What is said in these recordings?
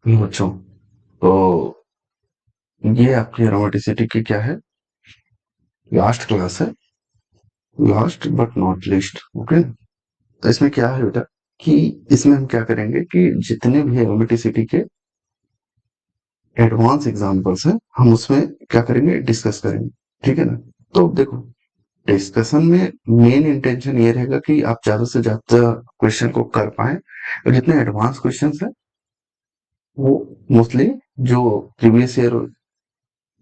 बच्चों, तो ये आपकी एरोमेटिसिटी की क्या है, लास्ट क्लास है। Last but not least. Okay, तो इसमें क्या है बेटा कि इसमें हम क्या करेंगे कि जितने भी एरोमेटिसिटी के एडवांस एग्जांपल्स हैं हम उसमें क्या करेंगे, डिस्कस करेंगे। ठीक है ना। तो देखो, डिस्कशन में मेन इंटेंशन ये रहेगा कि आप ज्यादा से ज्यादा क्वेश्चन को कर पाए, और जितने एडवांस क्वेश्चन है वो मोस्टली जो प्रीवियस ईयर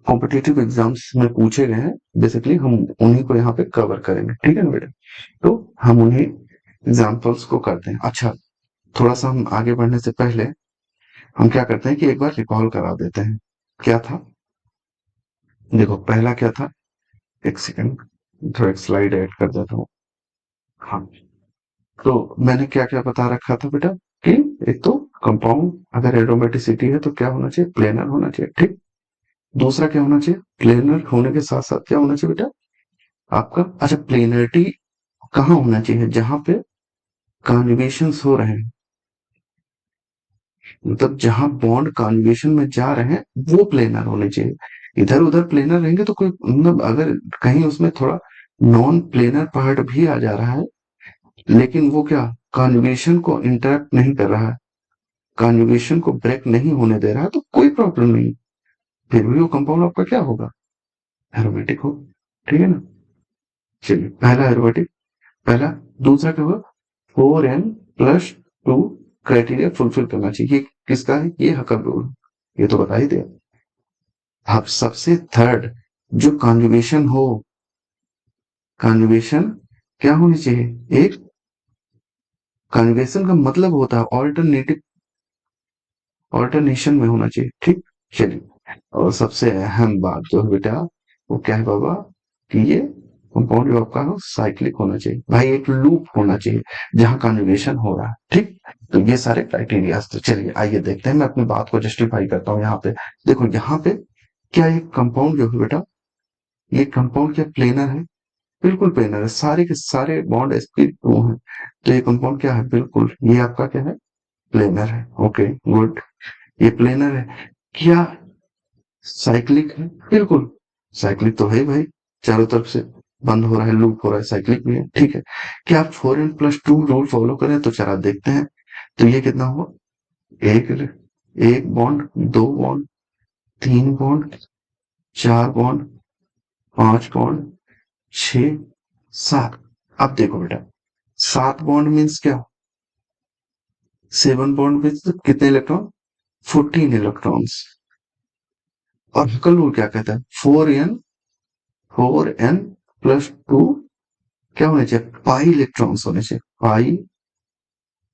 कॉम्पिटिटिव एग्जाम्स में पूछे गए हैं, बेसिकली हम उन्हीं को यहाँ पे कवर करेंगे। ठीक है ना बेटा। तो हम उन्हीं एग्जाम्पल्स को करते हैं। अच्छा, थोड़ा सा हम आगे बढ़ने से पहले हम क्या करते हैं कि एक बार रिकॉल करा देते हैं। क्या था, देखो पहला क्या था, एक सेकंड, थोड़ा एक स्लाइड ऐड कर देता हूँ। हाँ, तो मैंने क्या क्या बता रखा था बेटा कि एक तो कंपाउंड अगर एरोमेटिसिटी है तो क्या होना चाहिए, प्लेनर होना चाहिए। ठीक। दूसरा क्या होना चाहिए, प्लेनर होने के साथ साथ क्या होना चाहिए बेटा आपका, अच्छा प्लेनरिटी कहाँ होना चाहिए, जहां पे कॉन्जुगेशंस हो रहे हैं, मतलब जहां बॉन्ड कॉन्जुगेशन में जा रहे हैं वो प्लेनर होने चाहिए। इधर उधर प्लेनर रहेंगे तो कोई मतलब, अगर कहीं उसमें थोड़ा नॉन प्लेनर पार्ट भी आ जा रहा है लेकिन वो क्या कॉन्जुगेशन को इंटरप्ट नहीं कर रहा है, कॉन्जुगेशन को ब्रेक नहीं होने दे रहा है, तो कोई प्रॉब्लम नहीं, फिर भी वो कंपाउंड आपका क्या होगा, एरोमेटिक हो। ठीक है ना। चलिए, पहला एरोमेटिक, पहला। दूसरा क्या होगा, 4n+2 क्राइटेरिया फुलफिल करना चाहिए। ये किसका है, ये हकर रूल, ये तो बता ही दिया। अब सबसे थर्ड, जो कॉन्जुगेशन हो, कॉन्जुगेशन क्या होनी चाहिए, एक कॉन्जुगेशन का मतलब होता है ऑल्टरनेटिव, ऑल्टरनेशन में होना चाहिए। ठीक। चलिए, और सबसे अहम बात जो है बेटा वो क्या है बाबा, कि ये कंपाउंड जो आपका हो साइक्लिक होना चाहिए भाई, एक लूप होना चाहिए जहां कॉन्जुगेशन हो रहा है। ठीक। तो ये सारे क्राइटेरिया। तो चलिए आइए देखते हैं, मैं अपनी बात को जस्टिफाई करता हूँ यहाँ पे। देखो यहाँ पे क्या एक कंपाउंड जो है बेटा, ये कंपाउंड क्या प्लेनर है, बिल्कुल प्लेनर है, सारे के सारे बॉन्ड sp2 हैं, तो ये कंपाउंड क्या है, बिल्कुल ये आपका क्या है, प्लेनर है। ओके गुड, ये प्लेनर है। क्या साइक्लिक है, बिल्कुल साइक्लिक तो है भाई, चारों तरफ से बंद हो रहा है, लूप हो रहा है, साइक्लिक भी है। ठीक है। क्या आप 4n+2 रूल फॉलो करें, तो चला देखते हैं। तो ये कितना हुआ, एक एक बॉन्ड, दो बॉन्ड, तीन बॉन्ड, चार बॉन्ड, पांच बॉन्ड, छ, सात। अब देखो बेटा, सात बॉन्ड मीन्स क्या, सेवन बॉन्ड मीन्स कितने इलेक्ट्रॉन, 14 इलेक्ट्रॉन्स। और हकल रूल क्या कहता है, 4n+2 क्या होने चाहिए, पाई इलेक्ट्रॉन्स होने चाहिए, पाई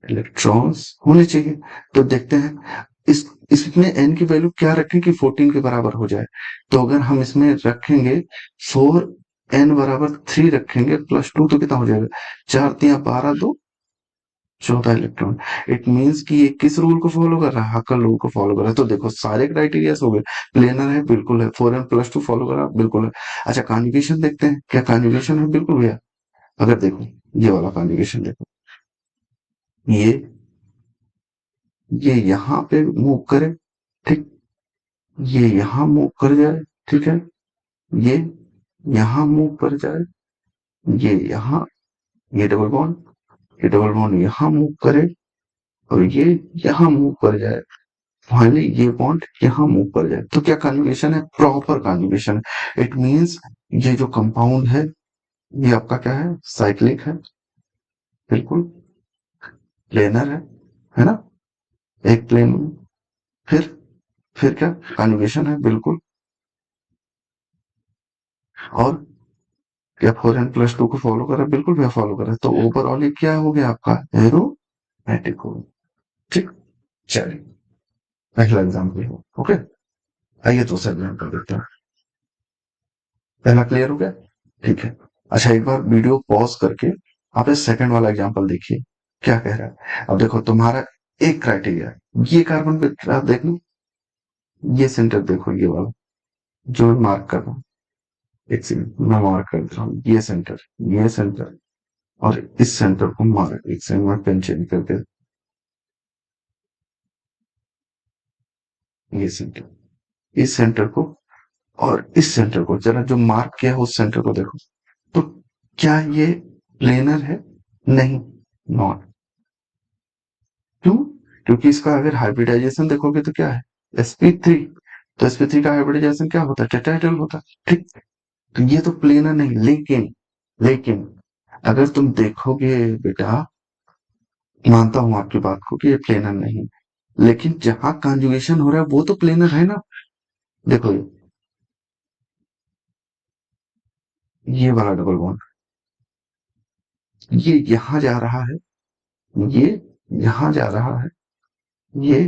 इलेक्ट्रॉन्स होने चाहिए। तो देखते हैं इस इसमें एन की वैल्यू क्या रखें कि 14 के बराबर हो जाए। तो अगर हम इसमें रखेंगे 4n=3 रखेंगे +2 तो कितना हो जाएगा, 4×3 = 12, 2 14 इलेक्ट्रॉन। इट मींस कि ये किस रूल को फॉलो कर रहा है, हकल रूल को फॉलो कर रहा है। तो देखो सारे क्राइटेरिया हो गए, प्लेनर है बिल्कुल है, 4n+2 फॉलो कर रहा है बिल्कुल है। अच्छा कॉन्जुगेशन देखते हैं, क्या कॉन्जुगेशन है, बिल्कुल भैया। अगर देखो ये वाला कॉन्जुगेशन देखो, ये ये यहाँ पे मूव करे, ठीक, ये यहाँ मूव कर जाए, ठीक है, ये यहाँ मूव कर जाए, ये यहाँ, ये डबल बॉन्ड, ये डबल बॉन्ड यहाँ मूव करे, और ये यहाँ मूव कर जाए, फाइनली ये बॉन्ड यहाँ मूव कर जाए। तो क्या कन्जुगेशन है, प्रॉपर कन्जुगेशन है। इट मींस ये जो कंपाउंड है ये आपका क्या है, साइक्लिक है, बिल्कुल प्लेनर है ना, एक प्लेन में। फिर फिर क्या कन्जुगेशन है, बिल्कुल। और क्या 4n+2 को फॉलो कर रहा है, बिल्कुल भैया फॉलो कर रहा है। तो ओवरऑल ये क्या हो गया आपका, एरोमेटिक हो गया। ठीक। चलिए, पहला एग्जाम्पल हो, ओके। आइए दूसरा एग्जाम्पल देखते हैं। पहला क्लियर हो गया, ठीक है। अच्छा एक बार वीडियो पॉज करके आप इस सेकंड वाला एग्जाम्पल देखिए, क्या कह रहा है। अब देखो तुम्हारा एक क्राइटेरिया है, ये कार्बन पे आप देख लो, ये सेंटर देखो, ये वाला जो मैं मार्क कर रहा हूँ, एक सेकंड मैं मार्क कर दे रहा हूँ, ये सेंटर और इस सेंटर को मार्क, एक सेकंड में पेन चेंज करके, ये सेंटर, इस सेंटर को और इस सेंटर को जरा जो मार्क किया है उस सेंटर को देखो, तो क्या ये प्लेनर है? नहीं, नॉट। क्यों? क्योंकि इसका अगर हाइब्रिडाइजेशन देखोगे तो क्या है? sp3। तो sp3 का हाइब्रिडाइजेशन क्या होता है? टेट्राहेड्रल होता है, ठीक। तो ये तो प्लेनर नहीं, लेकिन अगर तुम देखोगे बेटा, मानता हूं आपकी बात को कि ये प्लेनर नहीं, लेकिन जहां कॉन्जुगेशन हो रहा है वो तो प्लेनर है ना। देखो ये वाला डबल बॉन्ड, ये यहां जा रहा है, ये यहां जा रहा है, ये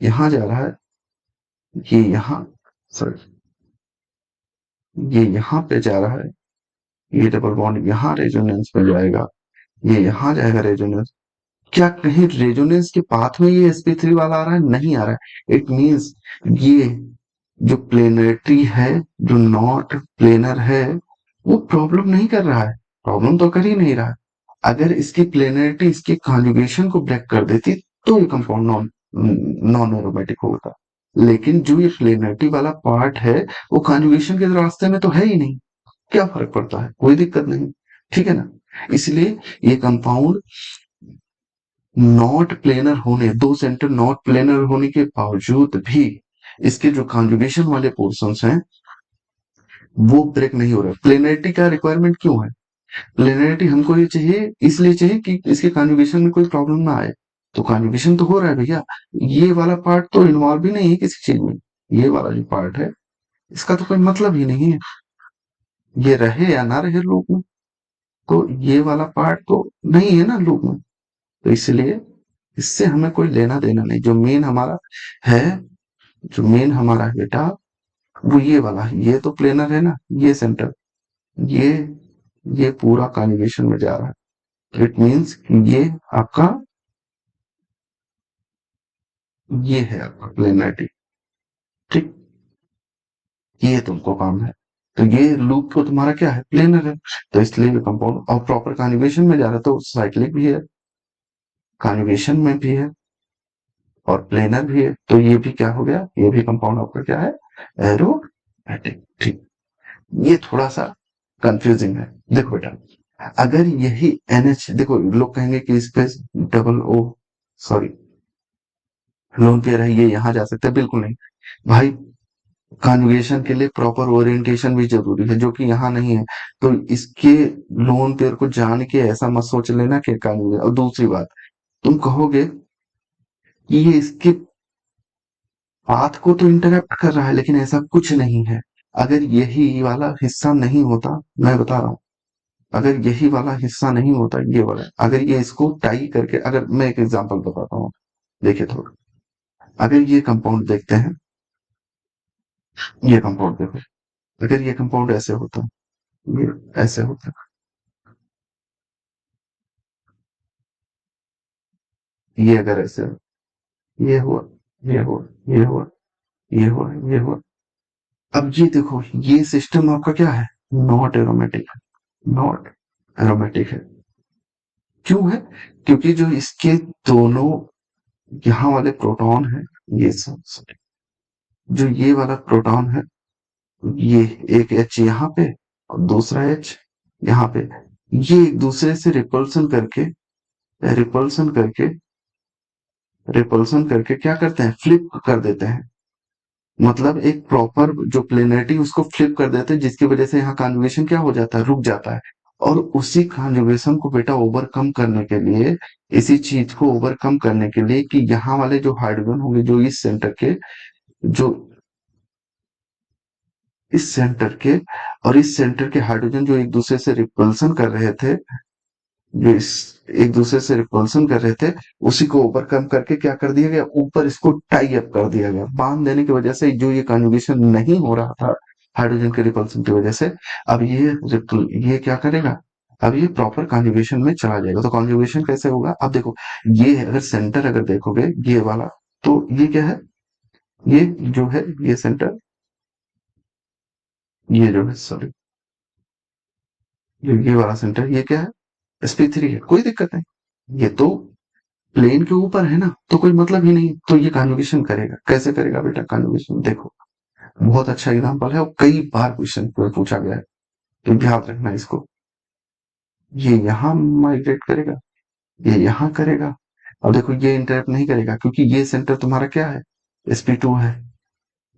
यहां जा रहा है, ये यहां, सॉरी, ये यहां पे जा रहा है, ये डबल बॉन्ड यहां रेजोनेंस में जाएगा, ये यहां जाएगा रेजोनेंस। क्या कहीं रेजोनेंस के पाथ में ये sp3 वाला आ रहा है? नहीं आ रहा है। इट मींस ये जो प्लेनरिटी है, जो नॉट प्लेनर है, वो प्रॉब्लम नहीं कर रहा है, प्रॉब्लम तो कर ही नहीं रहा है। अगर इसकी प्लेनरिटी इसके कॉन्जुगेशन को ब्रेक कर देती तो ये कंपाउंड नॉन नॉन एरोमेटिक होता, लेकिन जो ये प्लेनरिटी वाला पार्ट है वो कॉन्जुगेशन के रास्ते में तो है ही नहीं। क्या फर्क पड़ता है? कोई दिक्कत नहीं, ठीक है ना। इसलिए ये कंपाउंड नॉट प्लेनर होने, दो सेंटर नॉट प्लेनर होने के बावजूद भी इसके जो कॉन्जुगेशन वाले पोर्शंस हैं वो ब्रेक नहीं हो रहे। प्लेनरिटी का रिक्वायरमेंट क्यों है? प्लेनरिटी हमको ये चाहिए, इसलिए चाहिए कि इसके कॉन्जुगेशन में कोई प्रॉब्लम ना आए। तो कॉन्जुगेशन तो हो रहा है भैया, ये वाला पार्ट तो इन्वॉल्व ही नहीं है किसी चीज में। ये वाला जो पार्ट है इसका तो कोई मतलब ही नहीं है, ये रहे या ना रहे लूप में, तो ये वाला पार्ट तो नहीं है ना लूप में। तो इसलिए इससे हमें कोई लेना देना नहीं। जो मेन हमारा है, जो मेन हमारा है बेटा, वो ये वाला है। ये तो प्लेनर है ना, ये सेंटर, ये ये पूरा कॉन्जुगेशन में जा रहा है। इट मीन्स ये आपका, ये है आपका प्लेनरिटी, ठीक। ये तुमको काम है। तो ये लूप तो तुम्हारा क्या है? प्लेनर है। तो इसलिए ये कंपाउंड और प्रॉपर कॉन्जुगेशन में जा रहा है, तो साइक्लिक भी है, कॉन्जुगेशन में भी है और प्लेनर भी है। तो ये भी क्या हो गया? ये भी कंपाउंड आपका क्या है? एरोमेटिक, ठीक। ये थोड़ा सा कंफ्यूजिंग है। देखो बेटा, अगर यही NH, देखो लोग कहेंगे कि इस पे double O, sorry, lone pair है, ये यहां जा सकता है। बिल्कुल नहीं भाई, कॉन्जुगेशन के लिए प्रॉपर ओरिएंटेशन भी जरूरी है, जो कि यहाँ नहीं है। तो इसके लोन पेयर को जान के ऐसा मत सोच लेना कि कॉन्जुगेशन। और दूसरी बात, तुम कहोगे कि ये इसके पाथ को तो इंटरप्ट कर रहा है, लेकिन ऐसा कुछ नहीं है। अगर यही वाला हिस्सा नहीं होता, मैं बता रहा हूँ, अगर यही वाला हिस्सा नहीं होता, ये वाला, अगर ये इसको टाई करके, अगर मैं एक एग्जांपल बताता हूँ, देखिए थोड़ा, अगर ये कंपाउंड देखते हैं, ये कंपाउंड देखो, अगर ये कंपाउंड ऐसे होता, ये ऐसे होता, ये अगर ऐसे, ये हुआ, ये हुआ, ये हुआ, ये हुआ, ये हुआ। अब ये देखो, ये सिस्टम आपका क्या है? नॉट एरोमेटिक, नॉट एरोमेटिक है। क्यों है? क्योंकि जो इसके दोनों यहाँ वाले प्रोटॉन है, ये सब, जो ये वाला प्रोटॉन है, ये एक H यहाँ पे और दूसरा H यहाँ पे, ये एक दूसरे से रिपल्सन करके रिपल्सन करके क्या करते हैं? फ्लिप कर देते हैं। मतलब एक प्रॉपर जो प्लेनरिटी उसको फ्लिप कर देते हैं, जिसकी वजह से यहाँ कॉन्जुगेशन क्या हो जाता है? रुक जाता है। और उसी कॉन्जुगेशन को बेटा ओवरकम करने के लिए, इसी चीज को ओवरकम करने के लिए कि यहाँ वाले जो हाइड्रोजन होंगे, जो इस सेंटर के, जो इस सेंटर के और इस सेंटर के हाइड्रोजन जो एक दूसरे से रिपल्सन कर रहे थे, जो इस एक दूसरे से रिपल्सन कर रहे थे, उसी को ओवरकम करके क्या कर दिया गया? ऊपर इसको टाई अप कर दिया गया। बांध देने की वजह से जो ये कन्जुगेशन नहीं हो रहा था हाइड्रोजन के रिपल्सन की वजह से, अब ये क्या करेगा? अब ये प्रॉपर कॉन्जुगेशन में चला जाएगा। तो कॉन्जुगेशन कैसे होगा? अब देखो, ये अगर सेंटर अगर देखोगे ये वाला, तो ये क्या है? ये जो है, ये सेंटर, ये जो है, सॉरी, ये वाला सेंटर, ये क्या है? sp3 है, कोई दिक्कत नहीं। ये तो प्लेन के ऊपर है ना, तो कोई मतलब ही नहीं, तो ये कन्जुगेशन करेगा। कैसे करेगा बेटा कन्जुगेशन? देखो, बहुत अच्छा एग्जांपल है और कई बार क्वेश्चन पूछा गया है, तो याद रखना इसको। ये यहाँ माइग्रेट करेगा, ये यहाँ करेगा। अब देखो ये इंटरप्ट नहीं करेगा क्योंकि ये सेंटर तुम्हारा क्या है, sp2 है,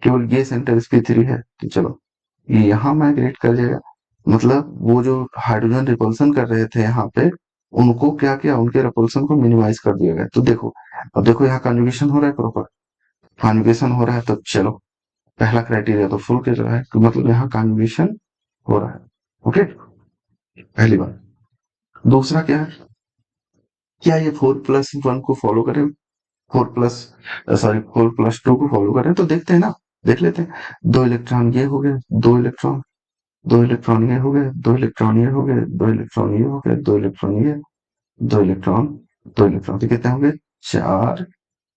केवल ये सेंटर sp3 है। तो चलो ये यहाँ माइग्रेट कर जाएगा, मतलब वो जो हाइड्रोजन रिपल्सन कर रहे थे यहाँ पे, उनको क्या किया, उनके रिपल्सन को मिनिमाइज कर दिया गया। तो देखो, अब देखो यहाँ कन्जुगेशन हो रहा है, प्रॉपर कन्जुगेशन हो रहा है। तो चलो पहला क्राइटेरिया तो फुल कर रहा है, तो मतलब यहाँ कन्जुगेशन हो रहा है। ओके, पहली बात। दूसरा क्या है, क्या ये 4+1 को फॉलो करें, 4+2 को फॉलो करें? तो देखते हैं ना, देख लेते हैं। 2 इलेक्ट्रॉन ये हो गए, 2 इलेक्ट्रॉन, 2 इलेक्ट्रॉन ये हो गए, 2 इलेक्ट्रॉन ये हो गए, 2 इलेक्ट्रॉन ये हो गए, 2 इलेक्ट्रॉन ये, 2 इलेक्ट्रॉन, 2 इलेक्ट्रॉन, तो कितने होंगे? 4,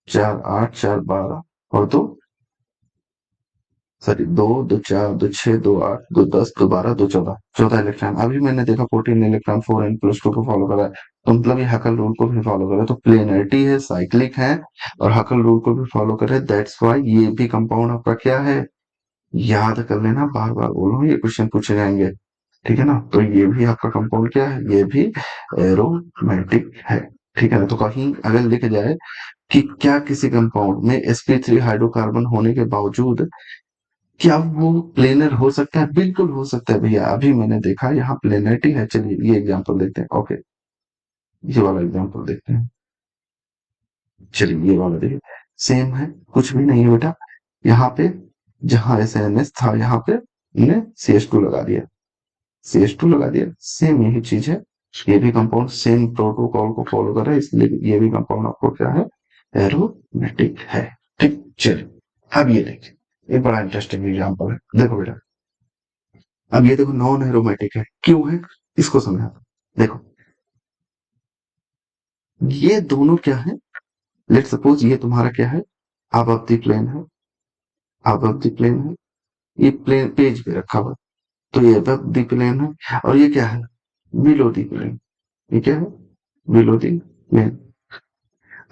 4 8, 4 12 और 2, सॉरी 2 2 4 2 6 2 8 2 10 2 12 2 14, 14 इलेक्ट्रॉन। अभी मैंने देखा 14 इलेक्ट्रॉन 4n+2 को फॉलो करा है, तो मतलब ये हकल रूल को भी फॉलो करे, तो प्लेनरिटी है, साइक्लिक है और हकल रूल को भी फॉलो करे। दैट्स वाई ये भी कंपाउंड आपका क्या है, याद कर लेना, बार बार बोलो, ये क्वेश्चन पूछे जाएंगे, ठीक है ना। तो ये भी आपका कंपाउंड क्या है, ये भी एरोमेटिक है, ठीक है ना। तो कहीं अगर लिख जाए कि क्या किसी कंपाउंड में sp3 हाइड्रोकार्बन होने के बावजूद क्या वो प्लेनर हो सकता है? बिल्कुल हो सकता है भैया, अभी मैंने देखा यहाँ प्लेनरिटी है। चलिए ये एग्जांपल देखते हैं। ओके, ये वाला एग्जांपल देखते हैं। चलिए ये वाला देखिए, सेम है, कुछ भी नहीं है बेटा। यहाँ पे जहां SNS था, यहाँ पे हमने CH2 लगा दिया, CH2 लगा दिया, सेम यही चीज है। ये भी कंपाउंड सेम प्रोटोकॉल को फॉलो कर रहा है, इसलिए ये भी कंपाउंड आपको क्या है, एरोमेटिक है। ठीक, चलिए अब ये देखिए, एक बड़ा इंटरेस्टिंग एग्जांपल है, देखो बेटा। अब ये देखो नॉन एरोमेटिक है, क्यों है, इसको समझा। देखो ये दोनों क्या है, लेट सपोज ये तुम्हारा क्या है, above the प्लेन है, above the प्लेन है, ये प्लेन पेज पे रखा हुआ, तो ये above the प्लेन है, और ये क्या है, below the प्लेन, ये क्या है, below the प्लेन।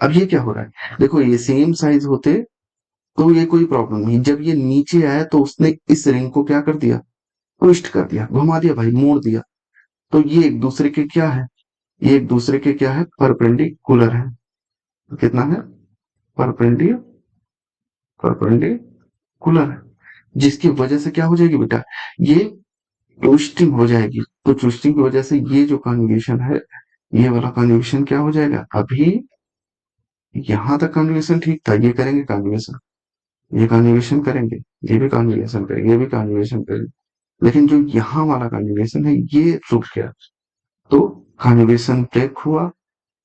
अब ये क्या हो रहा है, देखो ये सेम साइज होते तो ये कोई प्रॉब्लम नहीं, जब ये नीचे आया तो उसने इस रिंग को क्या कर दिया, ट्विस्ट कर दिया, घुमा दिया भाई, मोड़ दिया। तो ये एक दूसरे के क्या है, ये एक दूसरे के क्या है, परपेंडिकुलर है। तो कितना है, परपेंडिकुलर है, जिसकी वजह से क्या हो जाएगी बेटा, ये ट्विस्टिंग हो जाएगी। तो ट्विस्टिंग की वजह से ये जो कन्जुगेशन है, ये वाला कन्जुगेशन क्या हो जाएगा, अभी यहां तक कन्जुगेशन ठीक था, ये करेंगे कन्जुगेशन, ये कन्जुगेशन करेंगे, ये भी कन्जुगेशन करेंगे, ये भी कन्जुगेशन करेंगे, लेकिन जो यहाँ वाला कन्जुगेशन है ये रुक गया। तो कन्जुगेशन ब्रेक हुआ,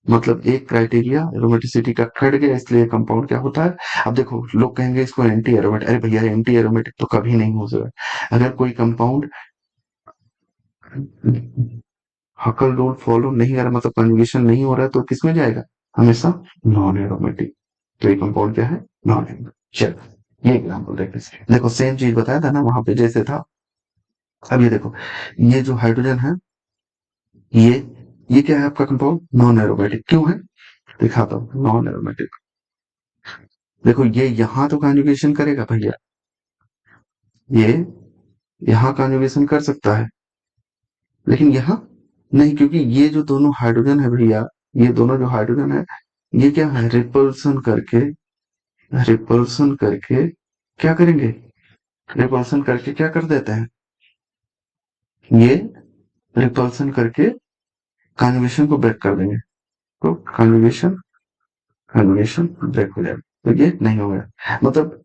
मतलब एक क्राइटेरिया एरोमेटिसिटी का कट गया, इसलिए कंपाउंड क्या होता है। अब देखो लोग कहेंगे इसको एंटी एरोमेटिक, अरे भैया एंटी एरोमेटिक तो कभी नहीं हो सकता। अगर कोई कंपाउंड हकल रूल फॉलो नहीं कर रहा, मतलब कंजुगेशन नहीं हो रहा है, तो किसमें जाएगा, हमेशा नॉन एरोमेटिक। तो ये कंपाउंड क्या है, नॉन एरोमेटिक। चलो ये एग्जाम्पल देखते, देखो सेम चीज बताया था ना वहां पे जैसे था। अब ये देखो, ये जो हाइड्रोजन है, ये ये क्या है आपका कंपाउंड, नॉन एरोमेटिक। क्यों है, दिखाता हूँ, नॉन एरोमेटिक। देखो ये यहाँ तो कॉन्जुगेशन करेगा भैया, ये यहाँ कॉन्जुगेशन कर सकता है, लेकिन यहाँ नहीं, क्योंकि ये जो दोनों हाइड्रोजन है भैया, ये दोनों जो हाइड्रोजन है, ये क्या है, रिपल्सन करके क्या करेंगे, रिपल्सन करके क्या कर देते हैं, ये रिपल्सन करके कॉन्जुगेशन को ब्रेक कर देंगे। तो कॉन्जुगेशन कॉन्जुगेशन ब्रेक हो जाएगा, तो ये नहीं होगा, मतलब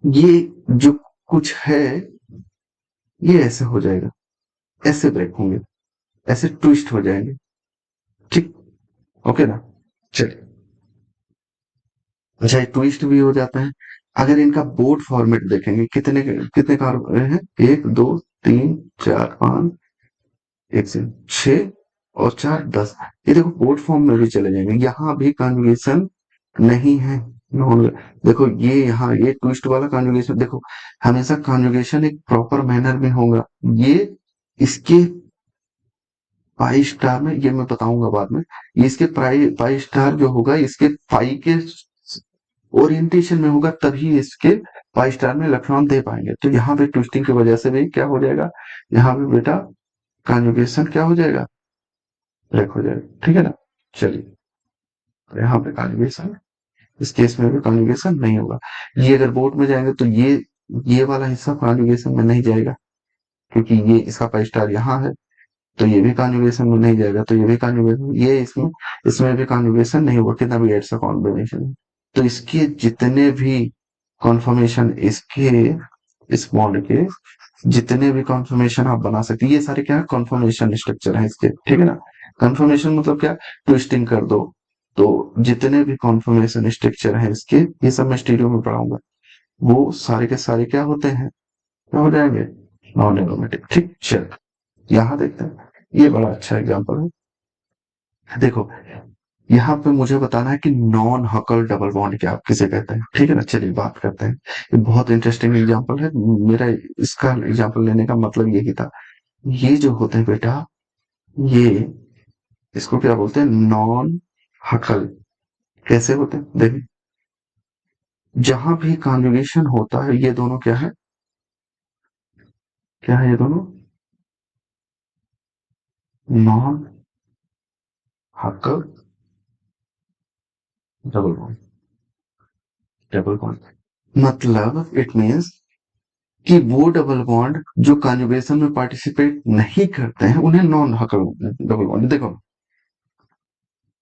ये जो कुछ है ये ऐसे हो जाएगा, ऐसे ब्रेक होंगे, ऐसे ट्विस्ट हो जाएंगे। ठीक, ओके ना। चलिए, अच्छा ये ट्विस्ट भी हो जाता है। अगर इनका बोर्ड फॉर्मेट देखेंगे, कितने कितने कार्बन है, 1 2 3 4 5, एक से 6 और 4 10, ये देखो बोर्ड फॉर्म में भी चले जाएंगे, यहाँ भी कॉन्जुगेशन नहीं है, नॉन। देखो ये यहाँ ये ट्विस्ट वाला कॉन्जुगेशन, देखो हमेशा कॉन्जुगेशन एक प्रॉपर मैनर में होगा, ये इसके पाई स्टार में ये मैं बताऊंगा बाद में। ये इसके पाई स्टार जो होगा इसके पाई के ओरिएंटेशन में होगा, तभी इसके पाई स्टार में इलेक्ट्रॉन दे पाएंगे। तो यहाँ पे ट्विस्टिंग की वजह से भी क्या हो जाएगा, यहाँ पे बेटा कॉन्जुगेशन क्या हो जाएगा, ब्रेक हो जाएगा। ठीक है ना। चलिए, तो यहाँ पे कॉन्जुगेशन, इस केस में भी कॉन्जुगेशन नहीं होगा। ये अगर बोर्ड में जाएंगे तो ये वाला हिस्सा कॉन्जुगेशन में नहीं जाएगा, क्योंकि ये इसका पाई स्टार यहाँ है, तो ये भी कॉन्जुगेशन में नहीं जाएगा, तो ये भी कॉन्जुगेशन, ये इसमें इसमें भी कॉन्जुगेशन नहीं होगा, कितना भी ऐसा कॉम्बिनेशन। तो इसके जितने भी कॉन्फर्मेशन, इसके इस बॉन्ड के जितने भी कॉन्फर्मेशन आप बना सकते हैं, ये सारे क्या है, कॉन्फर्मेशन स्ट्रक्चर है इसके। ठीक है ना। कन्फर्मेशन मतलब क्या, ट्विस्टिंग कर दो। तो जितने भी कॉन्फर्मेशन स्ट्रक्चर है इसके, ये सब मैं स्टीरियो में पढ़ाऊंगा, वो सारे के सारे क्या होते हैं, क्या हो जाएंगे, नॉन एरोमेटिक। ठीक, चल यहाँ देखते हैं। ये बड़ा अच्छा एग्जांपल है। देखो, यहाँ पे मुझे बताना है कि नॉन हकल डबल बॉन्ड क्या किसे कहते हैं। ठीक है ना। चलिए बात करते हैं। ये बहुत इंटरेस्टिंग एग्जांपल है। मेरा इसका एग्जांपल लेने का मतलब यही था। ये जो होते हैं बेटा, ये इसको क्या बोलते हैं, नॉन हकल। कैसे होते हैं देखिए, जहां भी कॉन्जुगेशन होता है, ये दोनों क्या है, क्या है ये दोनों, non Huckel double bond. Double bond मतलब इट मीन्स कि वो डबल बॉन्ड जो कॉन्जुगेशन में पार्टिसिपेट नहीं करते हैं, उन्हें नॉन हकल डबल बॉन्ड। देखो,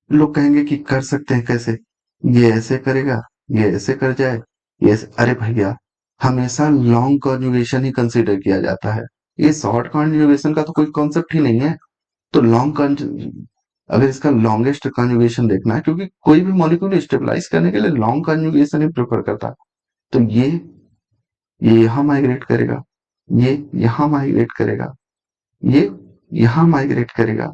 लोग कहेंगे कि कर सकते हैं कैसे, ये ऐसे करेगा, ये ऐसे कर जाए, अरे भैया, हमेशा लॉन्ग कॉन्जुगेशन ही कंसीडर किया जाता है। ये शॉर्ट कॉन्जुगेशन का तो कोई कॉन्सेप्ट ही नहीं है। तो अगर इसका लॉन्गेस्ट कॉन्जुगेशन देखना है, क्योंकि कोई भी मॉलिक्यूल स्टेबलाइज करने के लिए लॉन्ग कॉन्जुगेशन ही प्रेफर करता है। तो ये यहाँ माइग्रेट करेगा, ये यहाँ माइग्रेट करेगा, ये यहाँ माइग्रेट करेगा,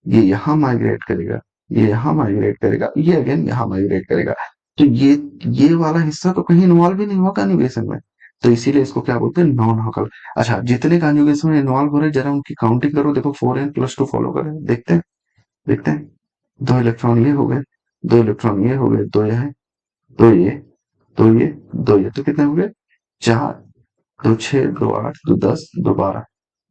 ये यहाँ माइग्रेट करेगा, ये यहाँ माइग्रेट करेगा, ये अगेन यहाँ माइग्रेट करेगा। तो ये वाला हिस्सा तो कहीं इन्वॉल्व ही नहीं हुआ कॉन्जुगेशन में। तो इसीलिए इसको क्या बोलते हैं, नॉन हकल। अच्छा, जितने कॉन्जुगेशन में इन्वॉल्व हो रहे हैं, जरा उनकी काउंटिंग करो। देखो 4n+2 फॉलो करें, देखते हैं, देखते हैं। 2 इलेक्ट्रॉन ये हो गए, 2 इलेक्ट्रॉन ये हो गए, दो ये है, दो ये, दो ये, दो ये, तो कितने हो गए, 4, 2 6, 2 8, 2 10, 2 12,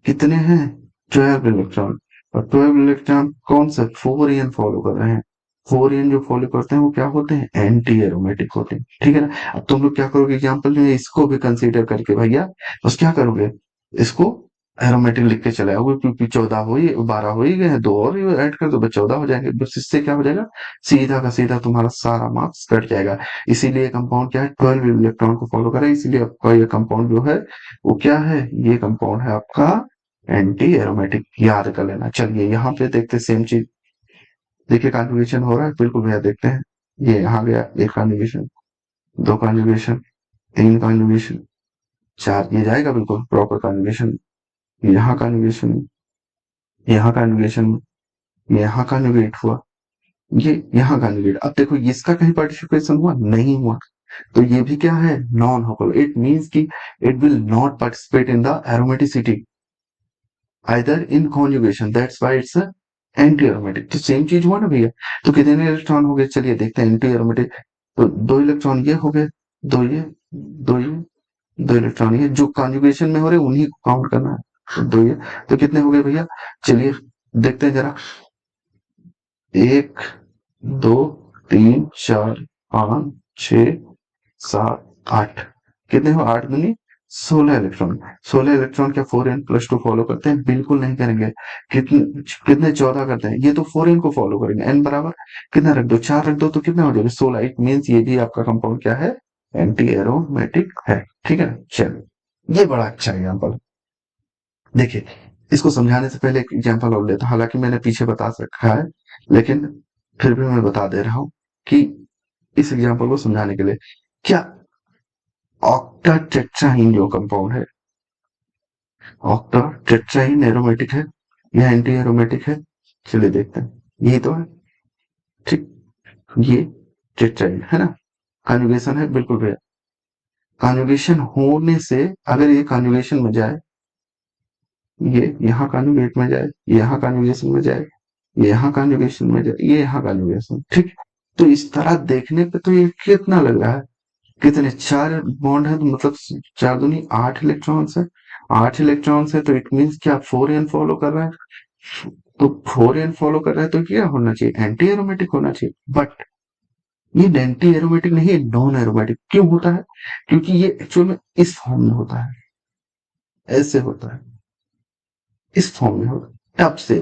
कितने हैं, 12 इलेक्ट्रॉन। और 12 इलेक्ट्रॉन कौन सा, 4n फॉलो कर रहे हैं। 4n जो फॉलो करते हैं वो क्या होते हैं, एंटी एरोमेटिक होते हैं। ठीक है ना। अब तुम लोग क्या करोगे, एग्जाम्पल में इसको भी कंसीडर करके भैया, बस क्या करोगे, इसको एरोमेटिक लिख के चले आओगे, क्योंकि 14 हो ही, 12 हो ही गए हैं, दो और ऐड कर दो, बस 14 हो जाएंगे। बस इससे क्या हो जाएगा, सीधा का सीधा तुम्हारा सारा मार्क्स कट जाएगा। इसीलिए कंपाउंड क्या है, 12 इलेक्ट्रॉन को फॉलो करे, इसीलिए आपका ये कंपाउंड जो है वो क्या है, ये कंपाउंड है आपका एंटी एरोमेटिक, याद कर लेना। चलिए यहाँ पे देखते सेम चीज, देखिए कॉन्जुगेशन हो रहा है, बिल्कुल भैया देखते हैं। ये यहाँ गया, एक कॉन्जुगेशन, दो कॉन्जुगेशन, तीन कॉन्जुगेशन, चार, ये जाएगा बिल्कुल प्रॉपर कॉन्जुगेशन। यहाँ कॉन्जुगेशन, यहाँ कॉन्जुगेशन, यहाँ कॉन्जुगेट हुआ, ये यहाँ कॉन्जुगेट। अब देखो इसका कहीं पार्टिसिपेशन हुआ, नहीं हुआ, तो ये भी क्या है, नॉन होकल। इट मीन्स कि it will not participate in the aromaticity either in conjugation, that's why it's anti aromatic. तो सेम चीज हुआ ना भैया। तो कितने इलेक्ट्रॉन हो गए, चलिए देखते हैं, एंटी एरोमेटिक। तो 2 इलेक्ट्रॉन ये हो गए, दो ये, दो ये, 2 इलेक्ट्रॉन ये जो कॉन्जुगेशन में हो रहे उन्हीं को काउंट करना है। तो दो ये, तो कितने हो गए भैया, चलिए देखते हैं जरा, 1 2 3 4 5 6 7 8, कितने हो, 8 दूनी 16 इलेक्ट्रॉन। 16 इलेक्ट्रॉन क्या 4n+2 फॉलो करते हैं, बिल्कुल नहीं करेंगे। कितने कितने 14 करते हैं, ये तो 4n को फॉलो करेंगे। n बराबर कितना रख दो, 4 रख दो, तो कितना हो जाएगा, 16। इट मीन्स ये भी आपका कंपाउंड क्या है, एंटी एरोमेटिक है। ठीक है ना। चलो, ये बड़ा अच्छा एग्जाम्पल। देखिए, इसको समझाने से पहले एक एग्जांपल और लेता हूं। हालांकि मैंने पीछे बता रखा है, लेकिन फिर भी मैं बता दे रहा हूं कि इस एग्जांपल को समझाने के लिए, क्या ऑक्टाटेट्राहीन जो कंपाउंड है, ऑक्टाटेट्राहीन एरोमेटिक है या एंटी एरोमेटिक है, चलिए देखते हैं। यही तो है, ठीक, ये टेट्राहीन है ना, कॉन्जुगेशन है, बिल्कुल भैया। कॉन्जुगेशन होने से, अगर ये कॉन्जुगेशन में जाए, ये यहाँ कॉन्जुगेट में जाए, ये यहाँ कॉन्जुगेशन में जाए, ये यहाँ कॉन्जुगेशन में जाए, ये यहाँ कॉन्जुगेशन, ठीक। तो इस तरह देखने पे तो ये कितना लग रहा है, कितने चार बॉन्ड है, तो मतलब चार दूनी आठ इलेक्ट्रॉन्स है। आठ इलेक्ट्रॉन्स है तो इट मीन्स क्या फोर एन फॉलो कर रहा है। तो फोर एन फॉलो कर रहा है तो क्या होना चाहिए, एंटी एरोमेटिक होना चाहिए। बट ये एंटी एरोमेटिक नहीं है, नॉन एरोमेटिक क्यों होता है, क्योंकि ये एक्चुअल में इस फॉर्म में होता है, ऐसे होता है, इस फॉर्म में होता है, टब से।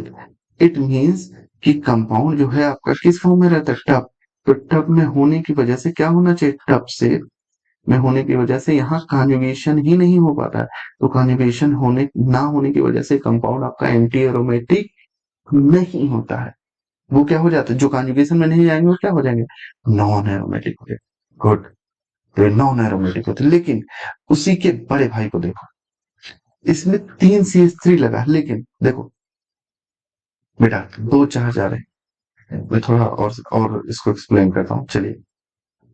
इट मीन्स कि कंपाउंड जो है आपका किस फॉर्म में रहता है, टब। तो टब में होने की वजह से क्या होना चाहिए, टब से में होने की वजह से यहाँ कॉन्जुगेशन ही नहीं हो पाता है। तो कॉन्जुगेशन होने ना होने की वजह से कंपाउंड आपका एंटी एरोमेटिक नहीं होता है। वो क्या हो जाता है, जो कॉन्जुगेशन में नहीं जाएंगे वो क्या हो जाएंगे, नॉन एरोमेटिक हो गए। गुड। तो नॉन एरोमेटिक होते, लेकिन उसी के बड़े भाई को देखो, इसमें तीन CH3 लगा है, लेकिन देखो बेटा दो चार्ज आ रहे हैं। मैं थोड़ा और इसको एक्सप्लेन करता हूँ, चलिए।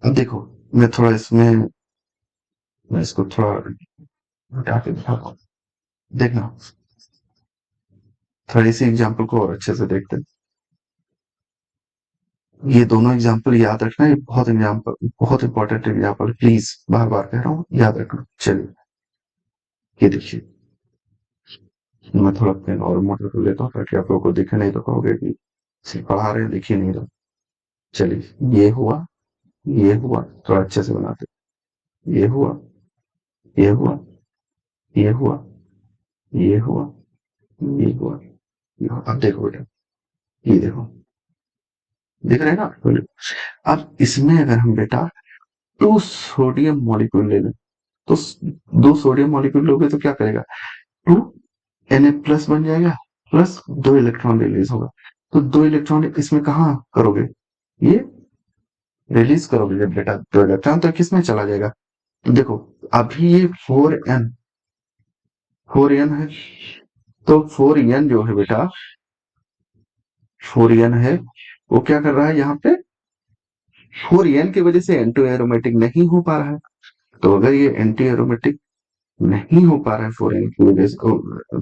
अब देखो, मैं थोड़ा इसमें, मैं इसको थोड़ा हटा के दिखाता हूँ, देखना। थोड़ा इसी एग्जाम्पल को और अच्छे से देखते हैं। ये दोनों एग्जाम्पल याद रखना, ये बहुत इंपॉर्टेंट एग्जाम्पल, प्लीज बार बार कह रहा हूँ, याद रखना। चलिए, ये देखिए, मैं थोड़ा पेन और मोटर कर लेता हूँ ताकि आप लोगों को दिखे, नहीं तो कहोगे कि सिर्फ पढ़ा रहे हैं, दिख ही नहीं रहा। चलिए, ये हुआ, ये हुआ, थोड़ा अच्छे से बनाते हैं। ये हुआ, ये हुआ, ये हुआ, ये हुआ, ये हुआ, ये हुआ। अब देखो बेटा, ये देखो, दिख रहा है ना। बोलिए। अब इसमें अगर हम बेटा टू सोडियम मॉलिक्यूल ले लें, तो दो सोडियम मॉलिक्यूल लोगे तो क्या करेगा, टू Na+ बन जाएगा, प्लस दो इलेक्ट्रॉन रिलीज होगा। तो दो इलेक्ट्रॉन इसमें कहाँ करोगे, ये रिलीज करोगे जब बेटा, दो इलेक्ट्रॉन तो किसमें चला जाएगा। तो देखो, अभी ये 4n है, तो 4n जो है बेटा, 4n है, वो क्या कर रहा है यहाँ पे, 4n की वजह से एंटी एरोमेटिक नहीं हो पा रहा है। तो अगर ये एंटी एरोमेटिक नहीं हो पा रहा है 4n की वजह से,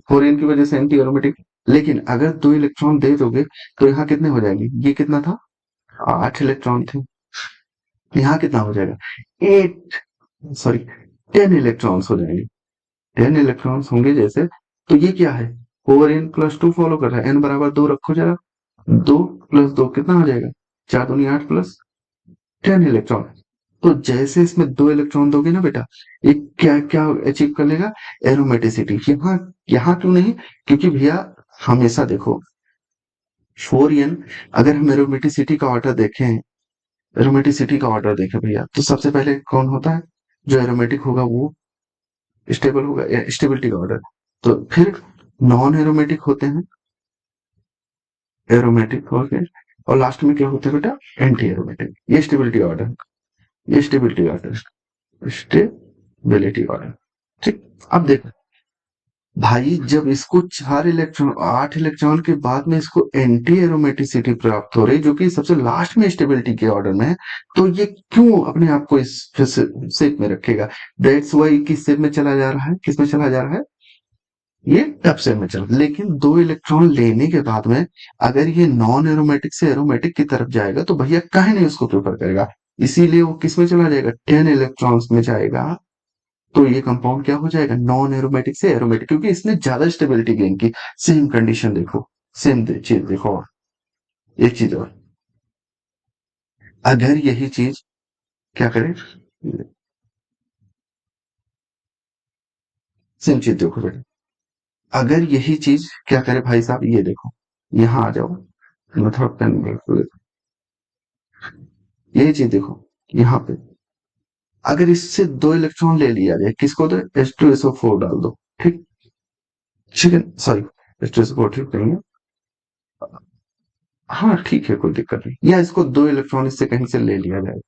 4n की वजह से एंटी एरोमेटिक, लेकिन अगर दो इलेक्ट्रॉन दे दोगे तो यहाँ कितने हो जाएंगे, ये कितना था, 8 इलेक्ट्रॉन थे, यहाँ कितना हो जाएगा, 8, सॉरी 10 इलेक्ट्रॉन्स हो जाएंगे। 10 इलेक्ट्रॉन्स होंगे जैसे, तो ये क्या है, 4n+2 फॉलो कर रहा है, n बराबर 2 रखो जरा, 2 + 2 कितना हो जाएगा, 4 दूनी 8 प्लस 10 इलेक्ट्रॉन। तो जैसे इसमें दो इलेक्ट्रॉन दोगे ना बेटा, ये क्या क्या अचीव कर लेगा, एरोमेटिसिटी। यहाँ यहाँ क्यों नहीं, क्योंकि भैया हमेशा देखो 4n, अगर हम एरोमेटिसिटी का ऑर्डर देखें, एरोमेटिसिटी का ऑर्डर देखें भैया, तो सबसे पहले कौन होता है, जो एरोमेटिक होगा वो स्टेबल होगा, स्टेबिलिटी का ऑर्डर। तो फिर नॉन एरोमेटिक होते हैं, एरोमेटिक हो गए, और लास्ट में क्या होते हैं बेटा, एंटी एरोमेटिक। ये स्टेबिलिटी ऑर्डर, ये स्टेबिलिटी ऑर्डर, स्टेबिलिटी ऑर्डर, ठीक। अब देखो भाई, जब इसको 4 इलेक्ट्रॉन 8 इलेक्ट्रॉन के बाद में इसको एंटी एरोमेटिसिटी प्राप्त हो रही, जो कि सबसे लास्ट में स्टेबिलिटी के ऑर्डर में है, तो ये क्यों अपने आप को इस शेप में रखेगा, दैट्स वाई किस शेप में चला जा रहा है, किस में चला जा रहा है, ये टफ शेप में चला। लेकिन दो इलेक्ट्रॉन लेने के बाद में अगर ये नॉन एरोमेटिक से एरोमेटिक की तरफ जाएगा तो भैया काहे नहीं उसको प्रेफर करेगा, इसीलिए वो किस में चला जाएगा, 10 इलेक्ट्रॉन्स में जाएगा। तो ये कंपाउंड क्या हो जाएगा, नॉन एरोमेटिक से एरोमेटिक, क्योंकि इसने ज्यादा स्टेबिलिटी गेन की। सेम कंडीशन देखो, सेम चीज देखो, एक चीज और, अगर यही चीज क्या करे, सेम चीज देखो बेटा, अगर यही चीज क्या करे भाई साहब, ये देखो, यहाँ आ जाओ, मैं थोड़ा पेन बिल्कुल, यही चीज देखो यहाँ पे, अगर इससे दो इलेक्ट्रॉन ले लिया जाए, किसको दो, H2SO4 डाल दो, ठीक, ठीक है, सॉरी H2SO4 ठीक करेंगे, हाँ ठीक है, कोई दिक्कत नहीं, या इसको दो इलेक्ट्रॉन इससे कहीं से ले लिया जाए,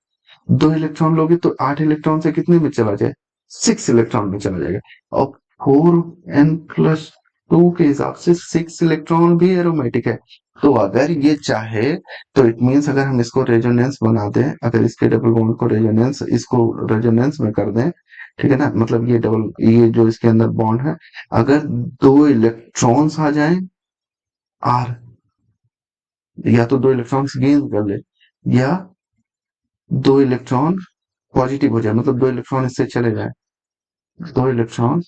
दो इलेक्ट्रॉन लोगे तो 8 इलेक्ट्रॉन से कितने में चला जाए, 6 इलेक्ट्रॉन में चला जाएगा। और 4n+2 के हिसाब से 6 इलेक्ट्रॉन भी एरोमेटिक है। तो अगर ये चाहे, तो इट मीन्स अगर हम इसको रेजोनेंस बना दें, अगर इसके डबल बॉन्ड को रेजोनेंस, इसको रेजोनेंस में कर दें, ठीक है ना, मतलब ये जो इसके अंदर बॉन्ड है, अगर दो इलेक्ट्रॉन्स आ जाएं आर, या तो दो इलेक्ट्रॉन्स गेन कर ले, या दो इलेक्ट्रॉन पॉजिटिव हो जाए, मतलब दो इलेक्ट्रॉन इससे चले जाए, दो इलेक्ट्रॉन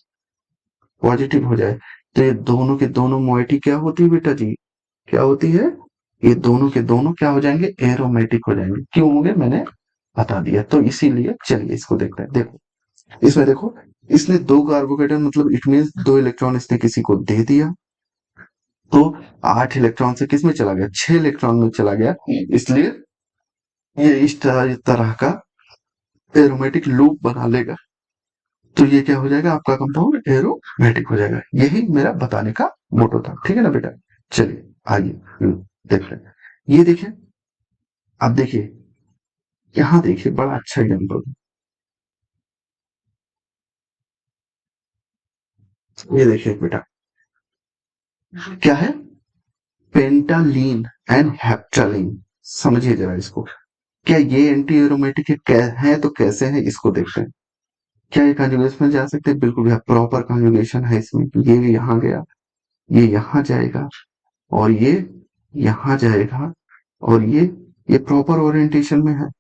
पॉजिटिव हो जाए, तो ये दोनों के दोनों मोइटी क्या होती है बेटा जी, क्या होती है, ये दोनों के दोनों क्या हो जाएंगे, एरोमेटिक हो जाएंगे। क्यों होंगे मैंने बता दिया, तो इसीलिए चलिए इसको देखते हैं। देखो इसमें देखो, इसने दो कार्बोकेटन, मतलब इट मीन दो इलेक्ट्रॉन इसने किसी को दे दिया, तो 8 इलेक्ट्रॉन से किस में चला गया, 6 इलेक्ट्रॉन में चला गया, इसलिए ये इस तरह का एरोमेटिक लूप बना लेगा, तो ये क्या हो जाएगा, आपका कंपाउंड एरोमेटिक हो जाएगा। यही मेरा बताने का मोटो था, ठीक है ना बेटा। चलिए आगे देख रहे हैं, ये देखिए, अब देखिए, यहाँ देखिए बड़ा अच्छा एग्जाम्पल, ये देखिए बेटा, क्या है, पेंटालीन एंड हेप्टालीन, समझिए जरा इसको, क्या ये एंटी एरोमेटिक है तो कैसे है, इसको देखते हैं। क्या ये कॉन्जुगेशन में जा सकते हैं, बिल्कुल भैया, प्रॉपर कॉन्जुगेशन है इसमें, ये यहाँ गया, ये यहाँ जाएगा, और ये यहाँ जाएगा, और ये प्रॉपर ओरिएंटेशन में है,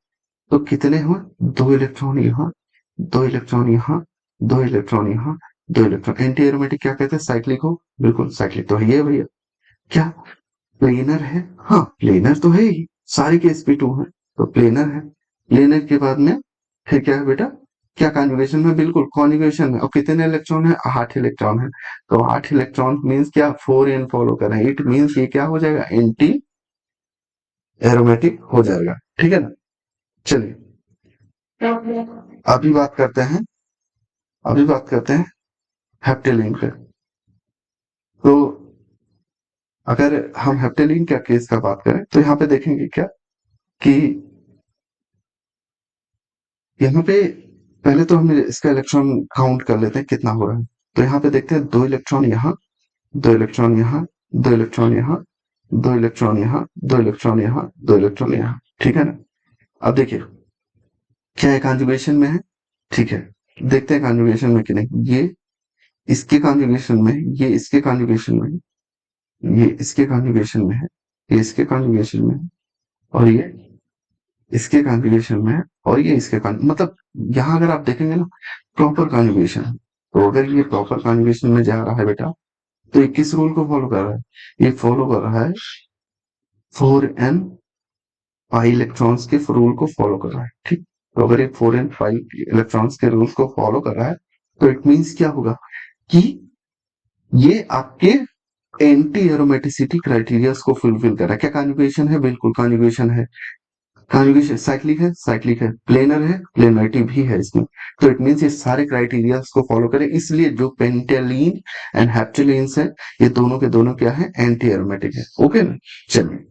तो कितने हुए, दो इलेक्ट्रॉन यहाँ, दो इलेक्ट्रॉन यहाँ, दो इलेक्ट्रॉन यहाँ, दो इलेक्ट्रॉन, एंटी एरोमेटिक क्या कहते हैं, साइक्लिक हो, बिल्कुल साइक्लिक तो है ये भैया। क्या प्लेनर है, हाँ प्लेनर तो है ही, सारे के sp2 है, तो प्लेनर है। प्लेनर के बाद में फिर क्या है बेटा, क्या कॉन्जुगेशन में, बिल्कुल कॉन्जुगेशन में, और कितने इलेक्ट्रॉन है, 8 इलेक्ट्रॉन है, तो 8 इलेक्ट्रॉन मीन्स क्या, 4n फॉलो कर रहे हैं, इट मीन्स ये क्या हो जाएगा, एंटी एरोमेटिक हो जाएगा, ठीक है ना। चलिए अभी बात करते हैं, अभी बात करते हैं हेप्टेलिन पे। तो अगर हम हेप्टेलिन का केस का बात करें, तो यहाँ पे देखेंगे क्या, कि यहाँ पे पहले तो हम इसका इलेक्ट्रॉन काउंट कर लेते हैं कितना हो रहा है, तो यहाँ पे देखते हैं, दो इलेक्ट्रॉन यहाँ, दो इलेक्ट्रॉन यहाँ, दो इलेक्ट्रॉन यहाँ, दो इलेक्ट्रॉन यहाँ, दो इलेक्ट्रॉन यहाँ, दो इलेक्ट्रॉन यहाँ, ठीक है ना। अब देखिए क्या है, कॉन्जुगेशन में है, ठीक है, देखते हैं कॉन्जुगेशन में कि नहीं, ये इसके कॉन्जुगेशन में है, ये इसके कॉन्जुगेशन में है, ये इसके कॉन्जुगेशन में है, ये इसके कॉन्जुगेशन में है, और ये इसके कॉन्जुगेशन में है, और ये इसके मतलब यहाँ अगर आप देखेंगे ना, प्रॉपर कॉन्जुगेशन है, तो अगर ये प्रॉपर कॉन्जुगेशन में जा रहा है बेटा, तो ये किस रूल को फॉलो कर रहा है, ये फॉलो कर रहा है 4n पाई इलेक्ट्रॉन्स के रूल को फॉलो कर रहा है, ठीक। तो अगर ये 4n पाई इलेक्ट्रॉन्स के रूल को फॉलो कर रहा है, तो इट मीन्स क्या होगा, कि ये आपके एंटी एरोमेटिसिटी क्राइटेरिया को फुलफिल कर रहा है। क्या कॉन्जुगेशन है, बिल्कुल कॉन्जुगेशन है, कॉन्जुगेशन साइक्लिक है, साइक्लिक है, प्लेनर है, प्लेनरिटी भी है इसमें, तो इट मीन्स ये सारे क्राइटेरिया को फॉलो करे, इसलिए जो पेंटेलिन एंड हेप्टेलिन्स है, ये दोनों के दोनों क्या है, एंटी एरोमेटिक है, ओके ना। चलिए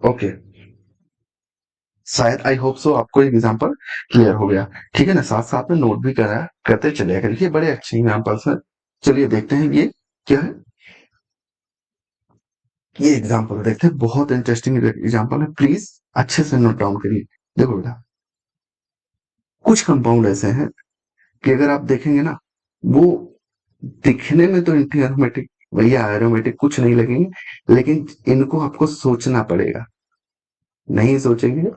ओके, शायद आई होप सो आपको एग्जांपल क्लियर हो गया, ठीक है ना, साथ साथ में नोट भी करा करते चले देखिए, बड़े अच्छे एग्जांपल्स हैं। चलिए देखते हैं ये क्या है, ये एग्जांपल देखते हैं, बहुत इंटरेस्टिंग एग्जांपल है, प्लीज अच्छे से नोट डाउन करिए। देखो बेटा, कुछ कंपाउंड ऐसे हैं कि अगर आप देखेंगे ना, वो दिखने में तो एंटी एरोमेटिक भैया एरोमेटिक कुछ नहीं लगेंगे, लेकिन इनको आपको सोचना पड़ेगा, नहीं सोचेंगे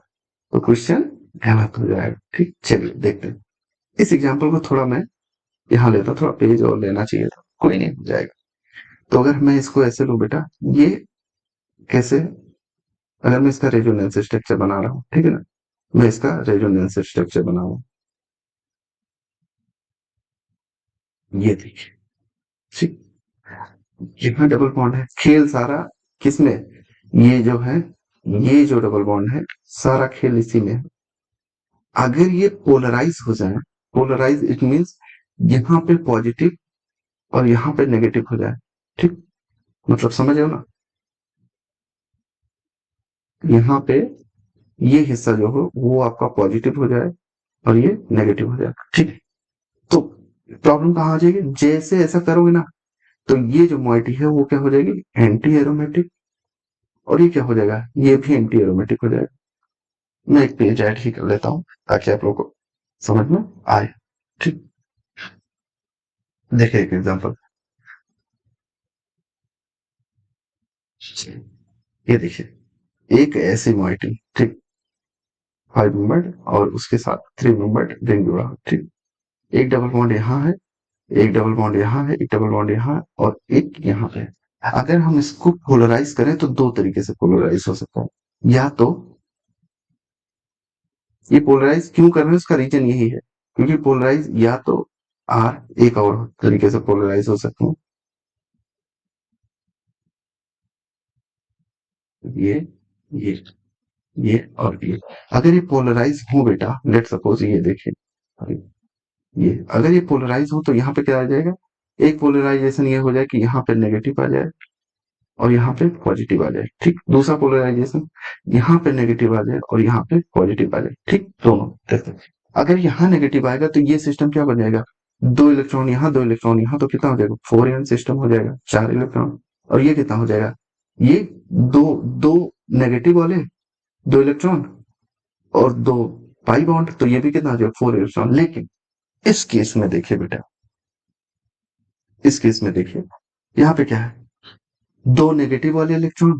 तो क्वेश्चन गलत हो जाएगा, ठीक। चलिए देखते हैं, इस एग्जाम्पल को थोड़ा मैं यहाँ लेता, थोड़ा पेज और लेना चाहिए था, कोई नहीं हो जाएगा। तो अगर मैं इसको ऐसे लूं बेटा, ये कैसे, अगर मैं इसका रेजोनेंस स्ट्रक्चर बना रहा हूँ, ठीक है ना, मैं इसका रेजोनेंस स्ट्रक्चर बना रहा हूँ, ये देखिए, ठीक, जितना डबल बॉन्ड है, खेल सारा किसमें, ये जो है, ये जो डबल बॉन्ड है, सारा खेल इसी में है। अगर ये पोलराइज हो जाए, पोलराइज इट मींस यहाँ पे पॉजिटिव और यहाँ पे नेगेटिव हो जाए, ठीक, मतलब समझ रहे हो ना, यहाँ पे ये हिस्सा जो हो वो आपका पॉजिटिव हो जाए और ये नेगेटिव हो जाए, ठीक। तो प्रॉब्लम कहाँ आ जाएगी, जैसे ऐसा करोगे ना, तो ये जो मोइटी है वो क्या हो जाएगी, एंटी एरोमेटिक, और ये क्या हो जाएगा, ये भी एंटी एरोमेटिक हो जाएगा। मैं एक पेज ऐड ही कर लेता हूँ ताकि आप लोग को समझ में आए। ठीक। देखिए एक एग्जांपल, ये देखिए एक ऐसी मोइटी, ठीक, 5 मेंबर्ड और उसके साथ 3 मेंबर्ड रिंग जुड़ा हो, ठीक। एक डबल बॉन्ड यहाँ है, एक डबल बॉन्ड यहाँ है, एक डबल बॉन्ड यहाँ है और एक यहाँ पे है। अगर हम इसको पोलराइज करें तो दो तरीके से पोलराइज हो सकता है। या तो ये पोलराइज क्यों कर रहे हैं उसका रीजन यही है, क्योंकि पोलराइज या तो आर एक और तरीके से पोलराइज हो सकते हैं, ये ये ये और ये। अगर ये पोलराइज हो बेटा, लेट सपोज ये देखिए, ये अगर ये पोलराइज हो तो यहाँ पे क्या आ जाएगा, एक पोलराइजेशन ये हो जाए कि यहाँ पे नेगेटिव आ जाए और यहाँ पे पॉजिटिव आ जाए, ठीक। दूसरा पोलराइजेशन यहाँ पे नेगेटिव आ जाए और यहाँ पे पॉजिटिव आ जाए, ठीक। दोनों देखते हैं। अगर यहाँ नेगेटिव आएगा तो ये सिस्टम क्या बन जाएगा, दो इलेक्ट्रॉन यहाँ दो इलेक्ट्रॉन यहाँ, तो कितना हो जाएगा, 4n सिस्टम हो जाएगा, 4 इलेक्ट्रॉन। और ये कितना हो जाएगा, ये दो दो नेगेटिव वाले दो इलेक्ट्रॉन और दो पाई बॉन्ड, तो ये भी कितना हो जाएगा, 4 इलेक्ट्रॉन। लेकिन इस केस में देखिए बेटा, इस केस में देखिए यहाँ पे क्या है, दो नेगेटिव वाले इलेक्ट्रॉन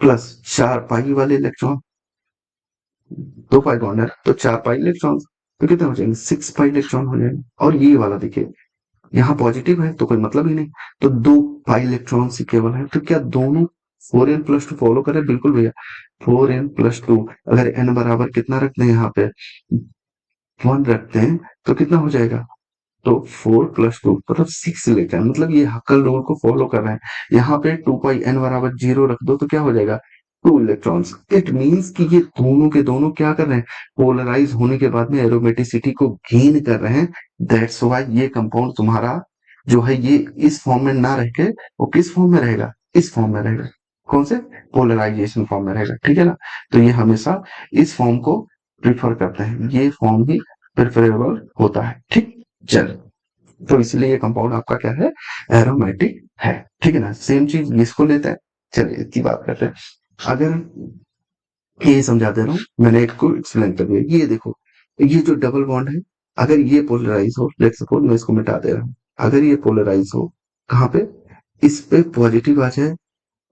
प्लस 4 पाई वाले इलेक्ट्रॉन, दो पाई बॉन्ड है तो 4 पाई इलेक्ट्रॉन, तो कितने हो जाएंगे, 6 पाई इलेक्ट्रॉन हो जाएंगे। और ये वाला देखिए यहाँ पॉजिटिव है तो कोई मतलब ही नहीं, तो 2 पाई इलेक्ट्रॉन ही केवल है। तो क्या दोनों 4n+2 फॉलो करें, बिल्कुल भैया। 4n+2 अगर n बराबर कितना रखते हैं यहाँ पे 1 रखते हैं तो कितना हो जाएगा, तो 4+2 मतलब 6 लेते हैं, मतलब ये हक्कल रूल को फॉलो कर रहे हैं। यहाँ पे 2 पाई n बराबर 0 रख दो तो क्या हो जाएगा, 2 इलेक्ट्रॉन्स। इट मीन्स कि ये दोनों के दोनों क्या कर रहे हैं, पोलराइज होने के बाद में एरोमेटिसिटी को गेन कर रहे हैं। दैट्स व्हाई ये कंपाउंड तुम्हारा जो है ये इस फॉर्म में ना रह के वो किस फॉर्म में रहेगा, इस फॉर्म में रहेगा। कौन से, पोलराइजेशन फॉर्म में रहेगा, ठीक है ना। तो ये हमेशा इस फॉर्म को प्रिफर करते हैं, ये फॉर्म ही प्रेफरेबल होता है, ठीक। चल, तो इसलिए ये कंपाउंड आपका क्या है, एरोमेटिक है, ठीक है ना। सेम चीज इसको लेते हैं, चलिए इसकी बात करते हैं। अगर ये समझा दे रहा हूँ, मैंने एक को एक्सप्लेन कर दिया। ये देखो, ये जो डबल बॉन्ड है, अगर ये पोलराइज हो, लेट्स सपोज मैं इसको मिटा दे रहा हूँ, अगर ये पोलराइज हो कहाँ पे, इस पे पॉजिटिव आ जाए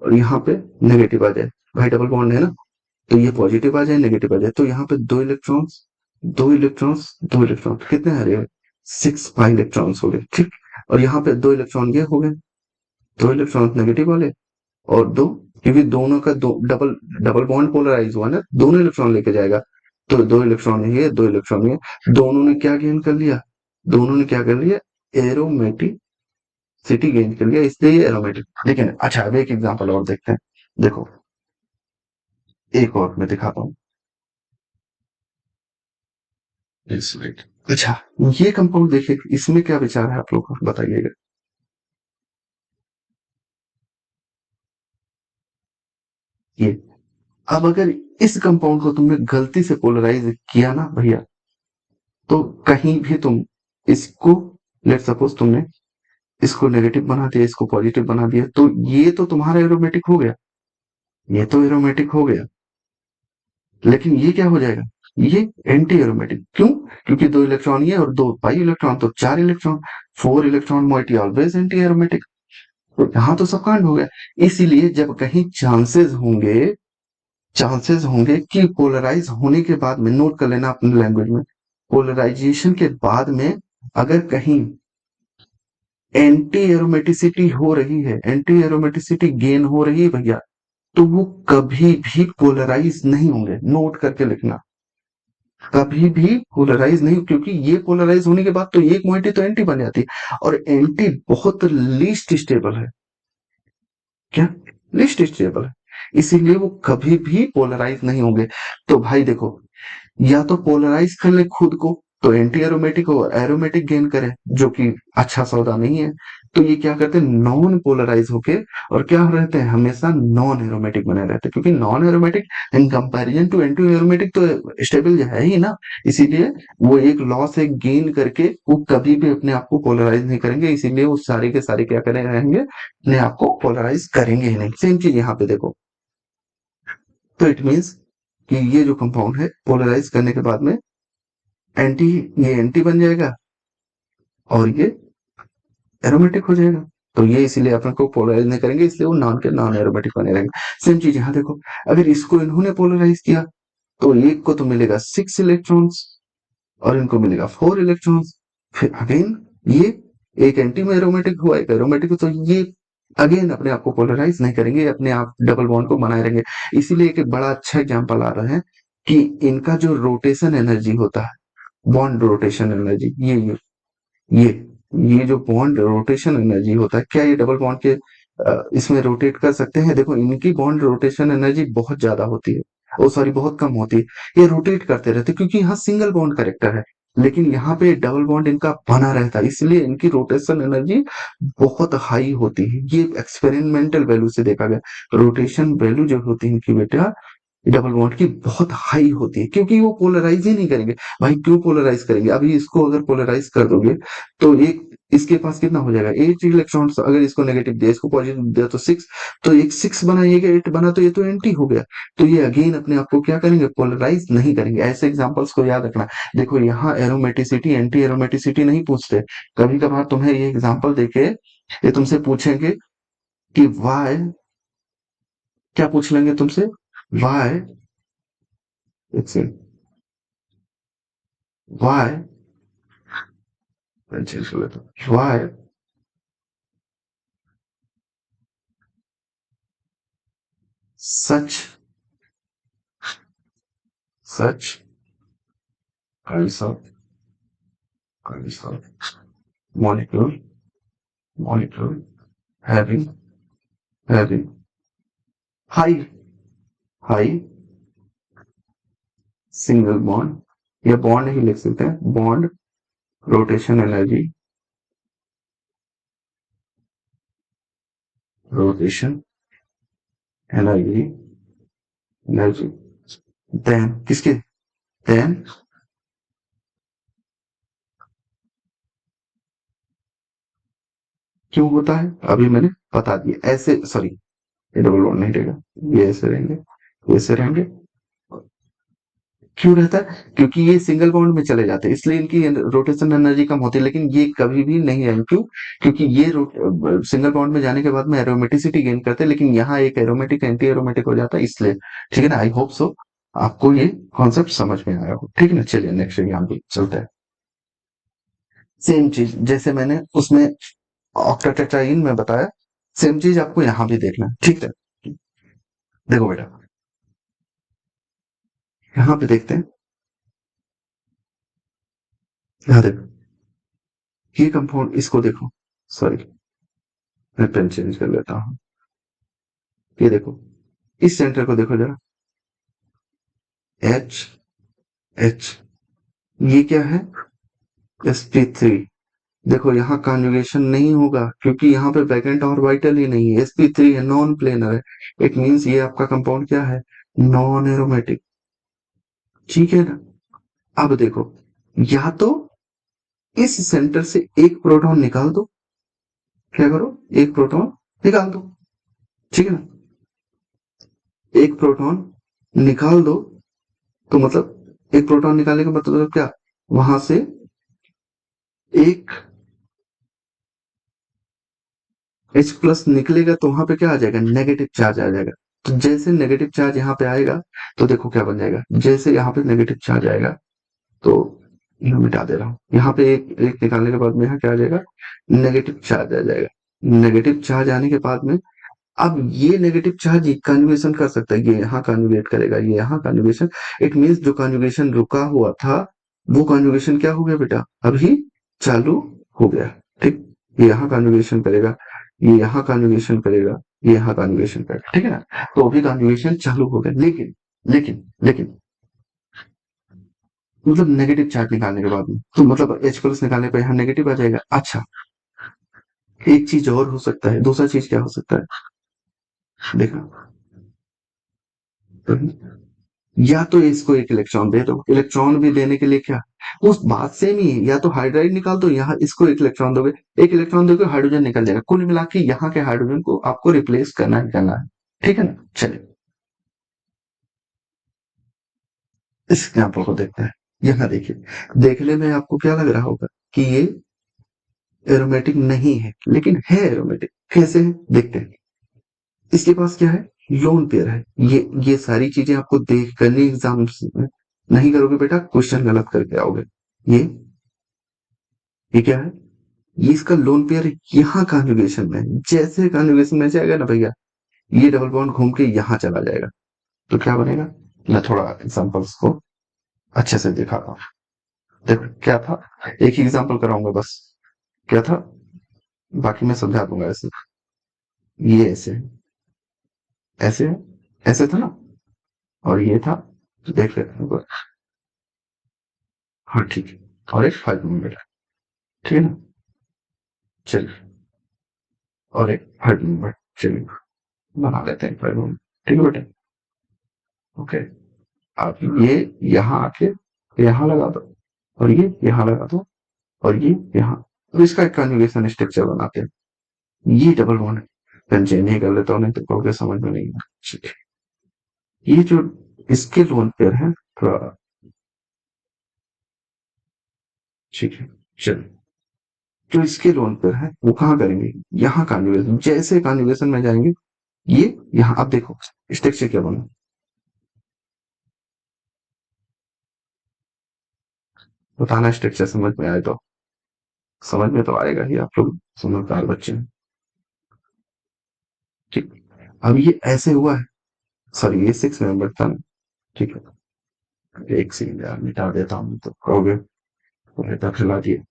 और यहाँ पे नेगेटिव आ जाए, भाई डबल बॉन्ड है ना, तो ये पॉजिटिव आ जाए नेगेटिव आ जाए, तो यहाँ पे दो इलेक्ट्रॉन्स दो इलेक्ट्रॉन्स दो इलेक्ट्रॉन कितने आ रहे हैं, 6 पाई इलेक्ट्रॉन्स हो गए, ठीक। और यहाँ पे दो इलेक्ट्रॉन ये हो गए, दो इलेक्ट्रॉन नेगेटिव वाले और दो, क्योंकि दोनों का दो डबल डबल बॉन्ड पोलराइज हुआ ना, दोनों इलेक्ट्रॉन लेके जाएगा, तो दो इलेक्ट्रॉन ये दो इलेक्ट्रॉन ये, दोनों ने क्या गेन कर लिया, दोनों ने क्या कर लिया, एरोमेटिसिटी गेन कर लिया, इसलिए ये एरोमेटिक। लेकिन अच्छा अब एक एग्जांपल और देखते हैं, देखो एक और मैं दिखाता हूँ। अच्छा, ये कंपाउंड देखिए, इसमें क्या विचार है आप लोग का, बताइएगा। ये अब अगर इस कंपाउंड को तुमने गलती से पोलराइज किया ना भैया, तो कहीं भी तुम इसको, लेट सपोज तुमने इसको नेगेटिव बना दिया, इसको पॉजिटिव बना दिया, तो ये तो तुम्हारा एरोमेटिक हो गया, ये तो एरोमेटिक हो गया, लेकिन ये क्या हो जाएगा, ये एंटी एरोमेटिक। क्यों, क्योंकि दो इलेक्ट्रॉन ये और दो पाई इलेक्ट्रॉन, तो 4 electron, 4 electron moiety always anti aromatic. तो यहाँ तो सब कांड हो गया। इसीलिए जब कहीं चांसेस होंगे कि पोलराइज होने के बाद में, नोट कर लेना अपनी लैंग्वेज में, पोलराइजेशन के बाद में अगर कहीं एंटी एरोमेटिसिटी हो रही है, एंटी एरोमेटिसिटी गेन हो रही है भैया, तो वो कभी भी पोलराइज नहीं होंगे, नोट करके लिखना, कभी भी पोलराइज नहीं, क्योंकि ये पोलराइज होने के बाद तो एक मोइटी तो एंटी बन जाती है, और एंटी बहुत लीस्ट स्टेबल है, क्या, लीस्ट स्टेबल है, इसीलिए वो कभी भी पोलराइज नहीं होंगे। तो भाई देखो, या तो पोलराइज कर ले खुद को, तो एंटी एरोमेटिक और एरोमेटिक गेन करे, जो कि अच्छा सौदा नहीं है। तो ये क्या करते हैं, नॉन पोलराइज होके और क्या रहते हैं, हमेशा नॉन एरोमेटिक बने रहते हैं, क्योंकि non aromatic in comparison to anti aromatic तो स्टेबल है ही ना, इसीलिए वो एक लॉस है गेन करके वो कभी भी अपने आप को पोलराइज नहीं करेंगे, इसीलिए वो सारे के सारे क्या करे रहेंगे, अपने आप को पोलराइज करेंगे ही नहीं। सेम चीज यहाँ पे देखो, तो इट मीन्स कि ये जो कंपाउंड है पोलराइज करने के बाद में एंटी, ये एंटी बन जाएगा, और ये एरोमेटिक हो जाएगा। तो ये इसीलिए अपन को पोलराइज नहीं करेंगे, इसलिए वो नॉन के नॉन एरोमेटिक बने रहेंगे। सेम चीज यहाँ देखो, अगर इसको इन्होंने पोलराइज किया तो एक को तो मिलेगा 6 इलेक्ट्रॉन्स और इनको मिलेगा 4 इलेक्ट्रॉन्स। फिर अगेन ये एक एंटी में एरोमेटिक हुआ, एक एरोमेटिक, तो ये अगेन अपने आप को पोलराइज नहीं करेंगे, अपने आप डबल बॉन्ड को बनाए रहेंगे। इसीलिए एक बड़ा अच्छा एग्जांपल आ रहा है कि इनका जो रोटेशन एनर्जी होता है, बॉन्ड रोटेशन एनर्जी, ये ये जो बॉन्ड रोटेशन एनर्जी होता है, क्या ये डबल बॉन्ड के इसमें रोटेट कर सकते हैं? देखो इनकी बॉन्ड रोटेशन एनर्जी बहुत ज्यादा होती है, ओ सॉरी बहुत कम होती है। ये रोटेट करते रहते हैं क्योंकि यहाँ सिंगल बॉन्ड करेक्टर है, लेकिन यहाँ पे डबल बॉन्ड इनका बना रहता है, इसलिए इनकी रोटेशन एनर्जी बहुत हाई होती है। ये एक्सपेरिमेंटल वैल्यू से देखा गया, रोटेशन वैल्यू जो होती है इनकी बेटा डबल बॉन्ड की बहुत हाई होती है, क्योंकि वो पोलराइज ही नहीं करेंगे। भाई क्यों पोलराइज करेंगे? अभी इसको अगर पोलराइज कर दोगे तो एक इसके पास कितना हो जाएगा, 8 इलेक्ट्रॉन। अगर इसको नेगेटिव दिया, इसको पॉजिटिव दिया तो 6, तो एक 6 बना, एक 8 बना, तो ये तो एंटी हो गया। तो ये अगेन अपने आप को क्या करेंगे, पोलराइज नहीं करेंगे। ऐसे एग्जांपल्स को याद रखना। देखो यहाँ एरोमेटिसिटी एंटी एरोमेटिसिटी नहीं पूछते, कभी कभार तुम्हें ये एग्जाम्पल देके ये तुमसे पूछेंगे कि वाई, क्या पूछ लेंगे तुमसे, वाई, वाई, चेंज कर लेता हूँ, why such such kinds of kinds of molecule having high high single bond, या बॉन्ड ही लिख सकते हैं, bond rotation energy, rotation energy energy then किसके, देन क्यों होता है अभी मैंने बता दिया। ऐसे सॉरी, ये डबल बॉन्ड नहीं रहेगा, ये ऐसे रहेंगे, ये ऐसे रहेंगे। क्यों रहता है? क्योंकि ये सिंगल बॉन्ड में चले जाते हैं, इसलिए इनकी रोटेशन एनर्जी कम होती है, लेकिन ये कभी भी नहीं आएंगे। क्यों? क्योंकि ये सिंगल बॉन्ड में जाने के बाद में एरोमेटिसिटी गेन करते हैं, लेकिन यहाँ एक एरोमेटिक एंटी एरोमेटिक हो जाता है, इसलिए। ठीक है ना? आई होप सो आपको ये कॉन्सेप्ट समझ में आया हो। ठीक है ना? चलिए नेक्स्ट एग्जाम्पल चलते हैं। सेम चीज जैसे मैंने उसमें ऑक्टाटेट्राईन में बताया, सेम चीज आपको यहाँ भी देखना है। ठीक है, देखो बेटा, यहाँ पे देखते हैं, यहाँ देखो, ये कंपाउंड, इसको देखो, सॉरी मैं पेन चेंज कर लेता हूँ। ये देखो, इस सेंटर को देखो जरा, एच एच, ये क्या है, sp3। देखो यहाँ कॉन्जुगेशन नहीं होगा क्योंकि यहाँ पे वैकेंट और वाइटल ही नहीं है, sp3 है, नॉन प्लेनर है। इट मींस ये आपका कंपाउंड क्या है, नॉन एरोमेटिक। ठीक है ना? अब देखो, या तो इस सेंटर से एक प्रोटॉन निकाल दो, क्या करो, एक प्रोटॉन निकाल दो। ठीक है ना? एक प्रोटॉन निकाल दो, तो मतलब एक प्रोटॉन निकालने का मतलब क्या, वहां से एक H प्लस निकलेगा तो वहां पे क्या आ जाएगा, नेगेटिव चार्ज आ जाएगा। तो जैसे नेगेटिव चार्ज यहाँ पे आएगा तो देखो क्या बन जाएगा, जैसे यहाँ पे नेगेटिव चार्ज आएगा तो मैं मिटा दे रहा हूँ, यहाँ पे एक एक निकालने के बाद में यहाँ क्या आ जाएगा, नेगेटिव चार्ज आ जाएगा। नेगेटिव चार्ज आने के बाद में अब ये नेगेटिव चार्ज कन्जुगेशन कर सकता है, ये यहाँ कन्जुगेट करेगा, ये यहाँ कन्जुगेशन। इट मीन्स जो कन्जुगेशन रुका हुआ था वो कन्जुगेशन क्या हो गया बेटा, अभी चालू हो गया। ठीक, ये यहाँ कन्जुगेशन करेगा, ये यहाँ कन्जुगेशन करेगा, ये यहाँ कन्जुगेशन करेगा। ठीक है ना? तो अभी कन्जुगेशन चालू हो गया, लेकिन लेकिन लेकिन मतलब नेगेटिव चार्ज निकालने के बाद में तो मतलब H प्लस निकालने पर यहाँ नेगेटिव आ जाएगा। अच्छा, एक चीज और हो सकता है, दूसरा चीज क्या हो सकता है, देखो, या तो इसको एक इलेक्ट्रॉन दे दो, इलेक्ट्रॉन भी देने के लिए क्या, उस बात सेम ही है, या तो हाइड्राइड निकाल दो, यहाँ इसको एक इलेक्ट्रॉन दोगे, एक इलेक्ट्रॉन दोगे हाइड्रोजन निकल जाएगा। कुल मिला के यहाँ के हाइड्रोजन को आपको रिप्लेस करना ही करना है। ठीक है ना? चलिए इस एग्जाम्पल को देखते हैं। यहाँ देखिए, देखने में आपको क्या लग रहा होगा कि ये एरोमेटिक नहीं है, लेकिन है एरोमेटिक। कैसे है देखते हैं। इसके पास क्या है, लोन पेयर है। ये सारी चीजें आपको देख करनी एग्जाम में, नहीं करोगे बेटा क्वेश्चन गलत करके आओगे। ये ये क्या है, ये इसका लोन पेयर यहाँ कॉन्जुगेशन में है। जैसे कॉन्जुगेशन में जाएगा ना भैया, ये डबल बॉन्ड घूम के यहाँ चला जाएगा। तो क्या बनेगा, मैं थोड़ा एग्जांपल्स को अच्छे से दिखाता हूँ। देखो क्या था, एक ही एग्जांपल कराऊंगा बस। क्या था, बाकी मैं समझा दूंगा। ऐसे, ये ऐसे ऐसे ऐसे था ना, और ये था, देख लेते हैं एक बार। हाँ ठीक है, और एक 5 नंबर, ठीक है ना। चलिए, और एक 5 नंबर, चलिए बना लेते हैं 5 नंबर। ठीक है बेटा, ओके। आप ये यहाँ आके यहाँ लगा दो, और ये यहाँ लगा दो, और ये यहाँ। तो इसका एक कन्जुगेशन स्ट्रक्चर बनाते हैं। ये डबल बॉन्ड है। पेन चेंज नहीं कर लेता हूँ, नहीं तो कहोगे समझ में नहीं आया। ठीक है, ये जो इसके लोन पेयर है थोड़ा, ठीक है। चलिए, जो इसके लोन पेयर है वो कहाँ करेंगे, यहाँ कॉन्जुगेशन। जैसे कॉन्जुगेशन में जाएंगे, ये यहाँ। अब देखो स्ट्रक्चर क्या बना, बताना स्ट्रक्चर समझ में आए तो। समझ में तो आएगा ही, आप लोग समझदार बच्चे हैं। ठीक, अब ये ऐसे हुआ है। सॉरी, ये 6 नंबर था ना। ठीक है, एक सेकंड यार, मिटा देता हूँ तो कहोगे तो खिला दिए।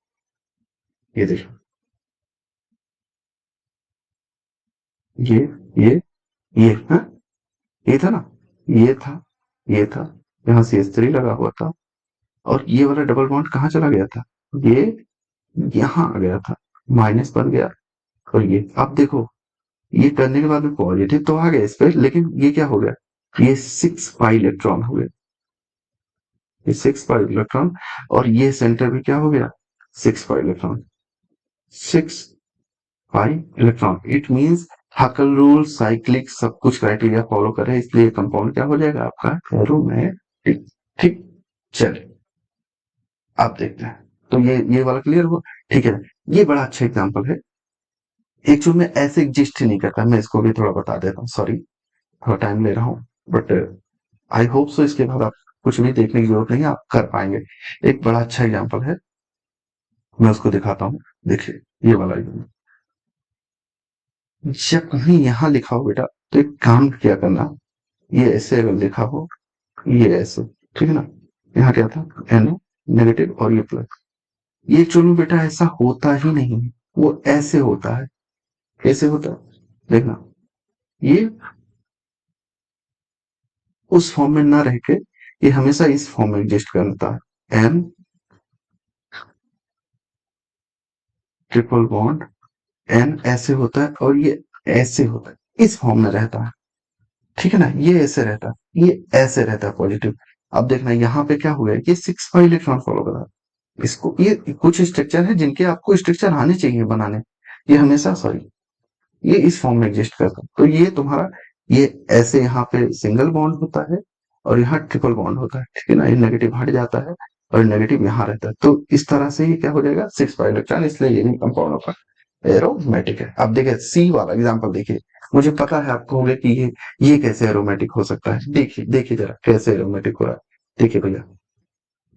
ये देखो, ये ये ये हाँ, ये था ना, ये था, ये था। यहाँ CH3 लगा हुआ था, और ये वाला डबल बॉन्ड कहाँ चला गया था, ये यहाँ आ गया था, माइनस बन गया। और ये अब देखो, ये करने के बाद में पॉजिटिव तो आ गया इस पे, लेकिन ये क्या हो गया, ये 6 पाई इलेक्ट्रॉन हो गया। ये 6 पाई इलेक्ट्रॉन, और ये सेंटर भी क्या हो गया, 6 pi electron. 6 pi electron, it means हकल rule, cyclic, सब कुछ क्राइटेरिया फॉलो करे, इसलिए कंपाउंड क्या हो जाएगा आपका, एरोमेटिक। ठीक, चलिए आप देखते हैं। तो ये वाला क्लियर हुआ। ठीक है, ये बड़ा अच्छा एग्जांपल है। एक्चुअल में ऐसे एग्जिस्ट ही नहीं करता, मैं इसको भी थोड़ा बता देता हूँ, सॉरी थोड़ा टाइम ले रहा हूँ, बट आई होप सो इसके बाद आप कुछ भी देखने की जरूरत नहीं है, आप कर पाएंगे। एक बड़ा अच्छा एग्जांपल है, मैं उसको दिखाता हूँ। देखिए, ये वाला example। जब कहीं यहाँ लिखा हो बेटा, तो एक काम क्या करना, ये ऐसे अगर लिखा हो, ये ऐसे, ठीक है ना। यहाँ क्या था, एन नेगेटिव और ये प्लस। ये एक्चुअल में बेटा ऐसा होता ही नहीं है, वो ऐसे होता है। कैसे होता है देखना, ये उस फॉर्म में ना रह के, ये हमेशा इस फॉर्म में एग्जिस्ट करता है। एन ट्रिपल बॉन्ड, एन ऐसे होता है, और ये ऐसे होता है, इस फॉर्म में रहता है। ठीक है ना, ये ऐसे रहता है, ये ऐसे रहता है पॉजिटिव। अब देखना यहाँ पे क्या हुआ है, ये 6 पाई इलेक्ट्रॉन फॉलो कर रहा है इसको। ये कुछ स्ट्रक्चर है जिनके आपको स्ट्रक्चर आने चाहिए बनाने, ये हमेशा, सॉरी, ये इस फॉर्म में एग्जिस्ट करता है। तो ये तुम्हारा, ये ऐसे यहाँ पे सिंगल बॉन्ड होता है, और यहाँ ट्रिपल बॉन्ड होता है। ठीक है ना, ये नेगेटिव हट जाता है, और नेगेटिव यहाँ रहता है। तो इस तरह से ये क्या हो जाएगा, 6 पाई इलेक्ट्रॉन, इसलिए ये भी कंपाउंड होगा, एरोमेटिक है। अब देखिए सी वाला एग्जांपल देखिए, मुझे पता है आप कहोगे कि ये कैसे एरोमेटिक हो सकता है। देखिए देखिए जरा कैसे एरोमेटिक हो रहा है। देखिए भैया,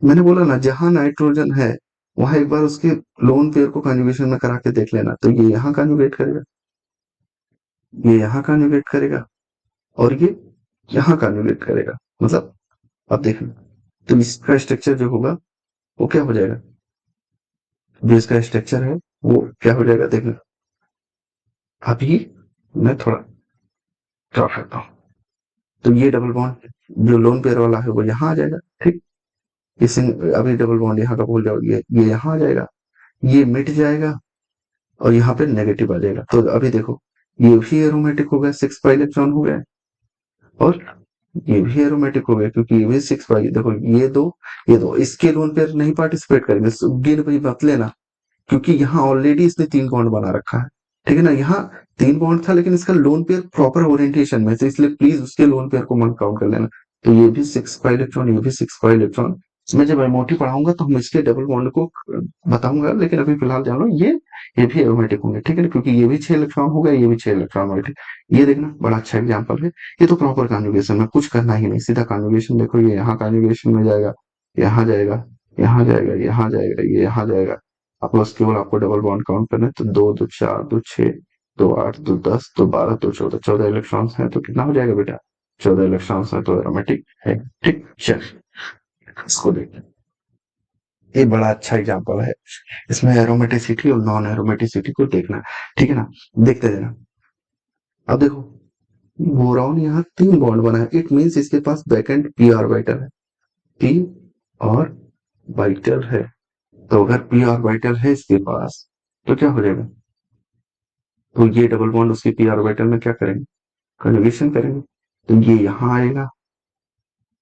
मैंने बोला ना, जहां नाइट्रोजन है वहां एक बार उसके लोन पेयर को कॉन्जुगेशन में करा के देख लेना। तो ये यहाँ कॉन्जुगेट करेगा, ये यहाँ कॉन्जुगेट करेगा, और ये यहाँ कॉन्जुगेट करेगा। मतलब अब देखना, तो इसका स्ट्रक्चर जो होगा वो क्या हो जाएगा, जो इसका स्ट्रक्चर है वो क्या हो जाएगा देखना। अभी मैं थोड़ा ड्रॉ करता हूँ। तो ये डबल बॉन्ड जो लोन पेयर वाला है वो यहाँ आ जाएगा। ठीक, इस अभी डबल बॉन्ड यहाँ का भूल जाओ, ये यहाँ आ जाएगा, ये मिट जाएगा, और यहाँ पे नेगेटिव आ जाएगा। तो अभी देखो, ये भी एरोमेटिक हो गया, 6 पाई इलेक्ट्रॉन हो गया, और ये भी एरोमेटिक हो गया, क्योंकि ये भी 6 पाई। देखो ये दो इसके लोन पेयर नहीं पार्टिसिपेट करेंगे, गिन भाई मत लेना, क्योंकि यहाँ ऑलरेडी इसने 3 बॉन्ड बना रखा है। ठीक है ना, यहाँ 3 बॉन्ड था, लेकिन इसका लोन पेयर प्रॉपर ओरिएंटेशन में से, इसलिए प्लीज उसके लोन पेयर को मत काउंट कर लेना। तो ये भी 6 पाई इलेक्ट्रॉन, ये भी 6 पाई इलेक्ट्रॉन, मैं जब एमओटी पढ़ाऊंगा तो हम इसके डबल बॉन्ड को बताऊंगा, लेकिन अभी फिलहाल जान लो ये भी एरोमेटिक होंगे, ठीक है ना, क्योंकि ये भी 6 इलेक्ट्रॉन होगा, ये भी 6 इलेक्ट्रॉन होगा, ठीक। ये देखना बड़ा अच्छा एग्जाम्पल है। ये तो प्रॉपर कॉन्जुगेशन में कुछ करना ही नहीं, सीधा कॉन्जुगेशन। देखो ये यहाँ कॉन्जुगेशन में जाएगा, यहाँ जाएगा, यहाँ जाएगा, यहाँ जाएगा, ये यहाँ जाएगा। आप बस केवल आपको डबल बॉन्ड काउंट करना है, तो 2 2 4 2 6 2 8 2 10 2 12 2 14, 14 इलेक्ट्रॉन्स हैं, तो कितना हो जाएगा बेटा? 14 इलेक्ट्रॉन्स है तो एरोमेटिक है, ठीक। चल इसको देख, ये बड़ा अच्छा एग्जांपल है। इसमें एरोमेटिसिटी और नॉन एरोमेटिसिटी को देखना, ठीक है ना। देखते जाना। अब देखो बोरॉन यहाँ 3 बॉन्ड बना है, इट मीन्स इसके पास बैक एंड पी ऑर्बिटल है, पी और बाइटल है। तो अगर पी ऑर्बिटल है इसके पास तो क्या हो जाएगा? तो ये डबल बॉन्ड उसके पी ऑर्बिटल में क्या करेंगे? कन्जुगेशन करेंगे। तो ये यहाँ आएगा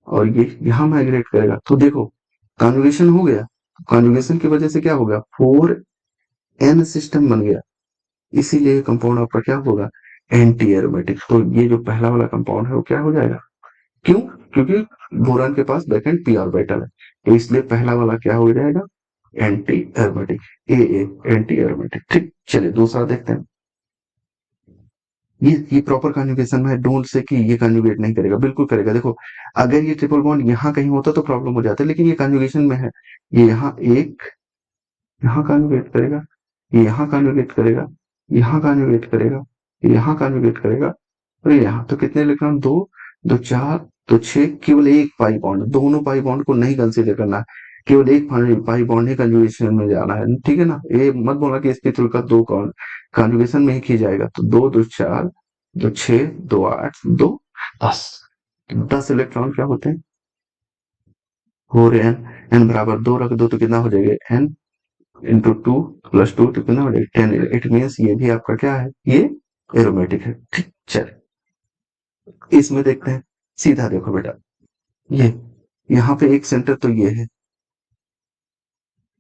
और ये यहाँ माइग्रेट करेगा। तो देखो कन्जुगेशन हो गया, कन्जुगेशन की वजह से क्या हो गया? 4n सिस्टम बन गया, इसीलिए कंपाउंड आपका क्या होगा? Anti aromatic. तो ये जो पहला वाला कंपाउंड है वो क्या हो जाएगा? क्यों? क्योंकि बोरान के पास बैक एंड पी ऑर्बिटल है, तो इसलिए पहला वाला क्या हो जाएगा? Anti aromatic. A anti aromatic, ठीक। चलिए दूसरा देखते हैं। ये प्रॉपर कॉन्जुगेशन में है, डोंट से कि ये कॉन्जुगेट नहीं करेगा, बिल्कुल करेगा। देखो अगर ये ट्रिपल बॉन्ड यहाँ कहीं होता तो प्रॉब्लम हो जाता, लेकिन ये कॉन्जुगेशन में है। ये यहाँ एक, यहाँ कॉन्जुगेट करेगा, ये यहाँ कॉन्जुगेट करेगा, यहाँ कॉन्जुगेट करेगा, यहाँ कॉन्जुगेट करेगा, और यहाँ तो कितने इलेक्ट्रॉन? 2 2 4 2 6, केवल एक पाई बॉन्ड, दोनों पाई बॉन्ड को नहीं कंसीडर करना है, केवल एक पाई बॉन्ड ही कंजुगेशन में जाना है, ठीक है ना। ये मत बोलना कि इसके थ्रू का 2 कंजुगेशन में ही जाएगा। तो 2 2 4 2 6 2 8 2 10, 10 इलेक्ट्रॉन क्या होते हैं? 4n, n बराबर 2 रख दो तो कितना हो जाएगा? n इंटू 2 + 2 तो कितना हो जाएगा? 10। इट मीन्स ये भी आपका क्या है? ये एरोमेटिक है, ठीक। चल इसमें देखते हैं। सीधा देखो बेटा, ये यहाँ पे एक सेंटर तो ये है,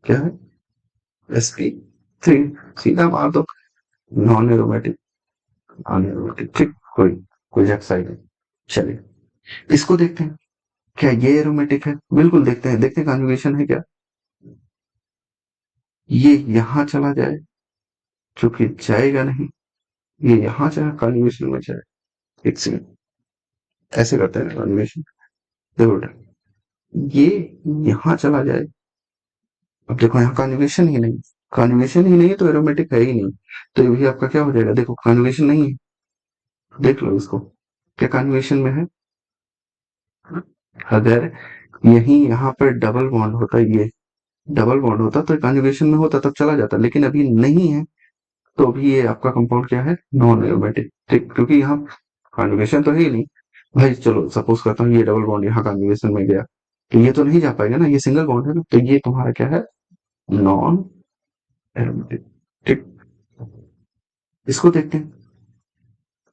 क्या है? sp3, सीधा मार दो। नॉन एरोमेटिक, नॉन एरोमेटिक, ठीक। कोई एक्साइड नहीं। चलिए इसको देखते हैं, क्या ये एरोमेटिक है? बिल्कुल देखते हैं, देखते हैं कॉन्जुगेशन है क्या। ये यहाँ चला जाए, चूंकि जाएगा नहीं, ये यहाँ चला कॉन्जुगेशन में जाए। एक सेकंड, ऐसे करते हैं कॉन्जुगेशन। देखो बेटा, ये यहाँ चला जाए, अब देखो यहाँ कॉन्जुगेशन ही नहीं, कॉन्जुगेशन ही नहीं तो एरोमेटिक है ही नहीं, तो ये भी आपका क्या हो जाएगा? देखो कॉन्जुगेशन नहीं है, देख लो इसको, क्या कॉन्जुगेशन में है? अगर यही यहाँ पर डबल बॉन्ड होता, ये डबल बॉन्ड होता तो कॉन्जुगेशन में होता, तब चला जाता, लेकिन अभी नहीं है, तो अभी ये आपका कंपाउंड क्या है? नॉन एरोमेटिक, ठीक। क्योंकि यहाँ कॉन्जुगेशन तो है ही नहीं। भाई चलो सपोज करता हूँ ये डबल बॉन्ड यहाँ कॉन्जुगेशन में गया, तो ये तो नहीं जा पाएगा ना, ये सिंगल बॉन्ड है ना, तो ये तुम्हारा क्या है? नॉन एरोमेटिक, ठीक। इसको देखते हैं।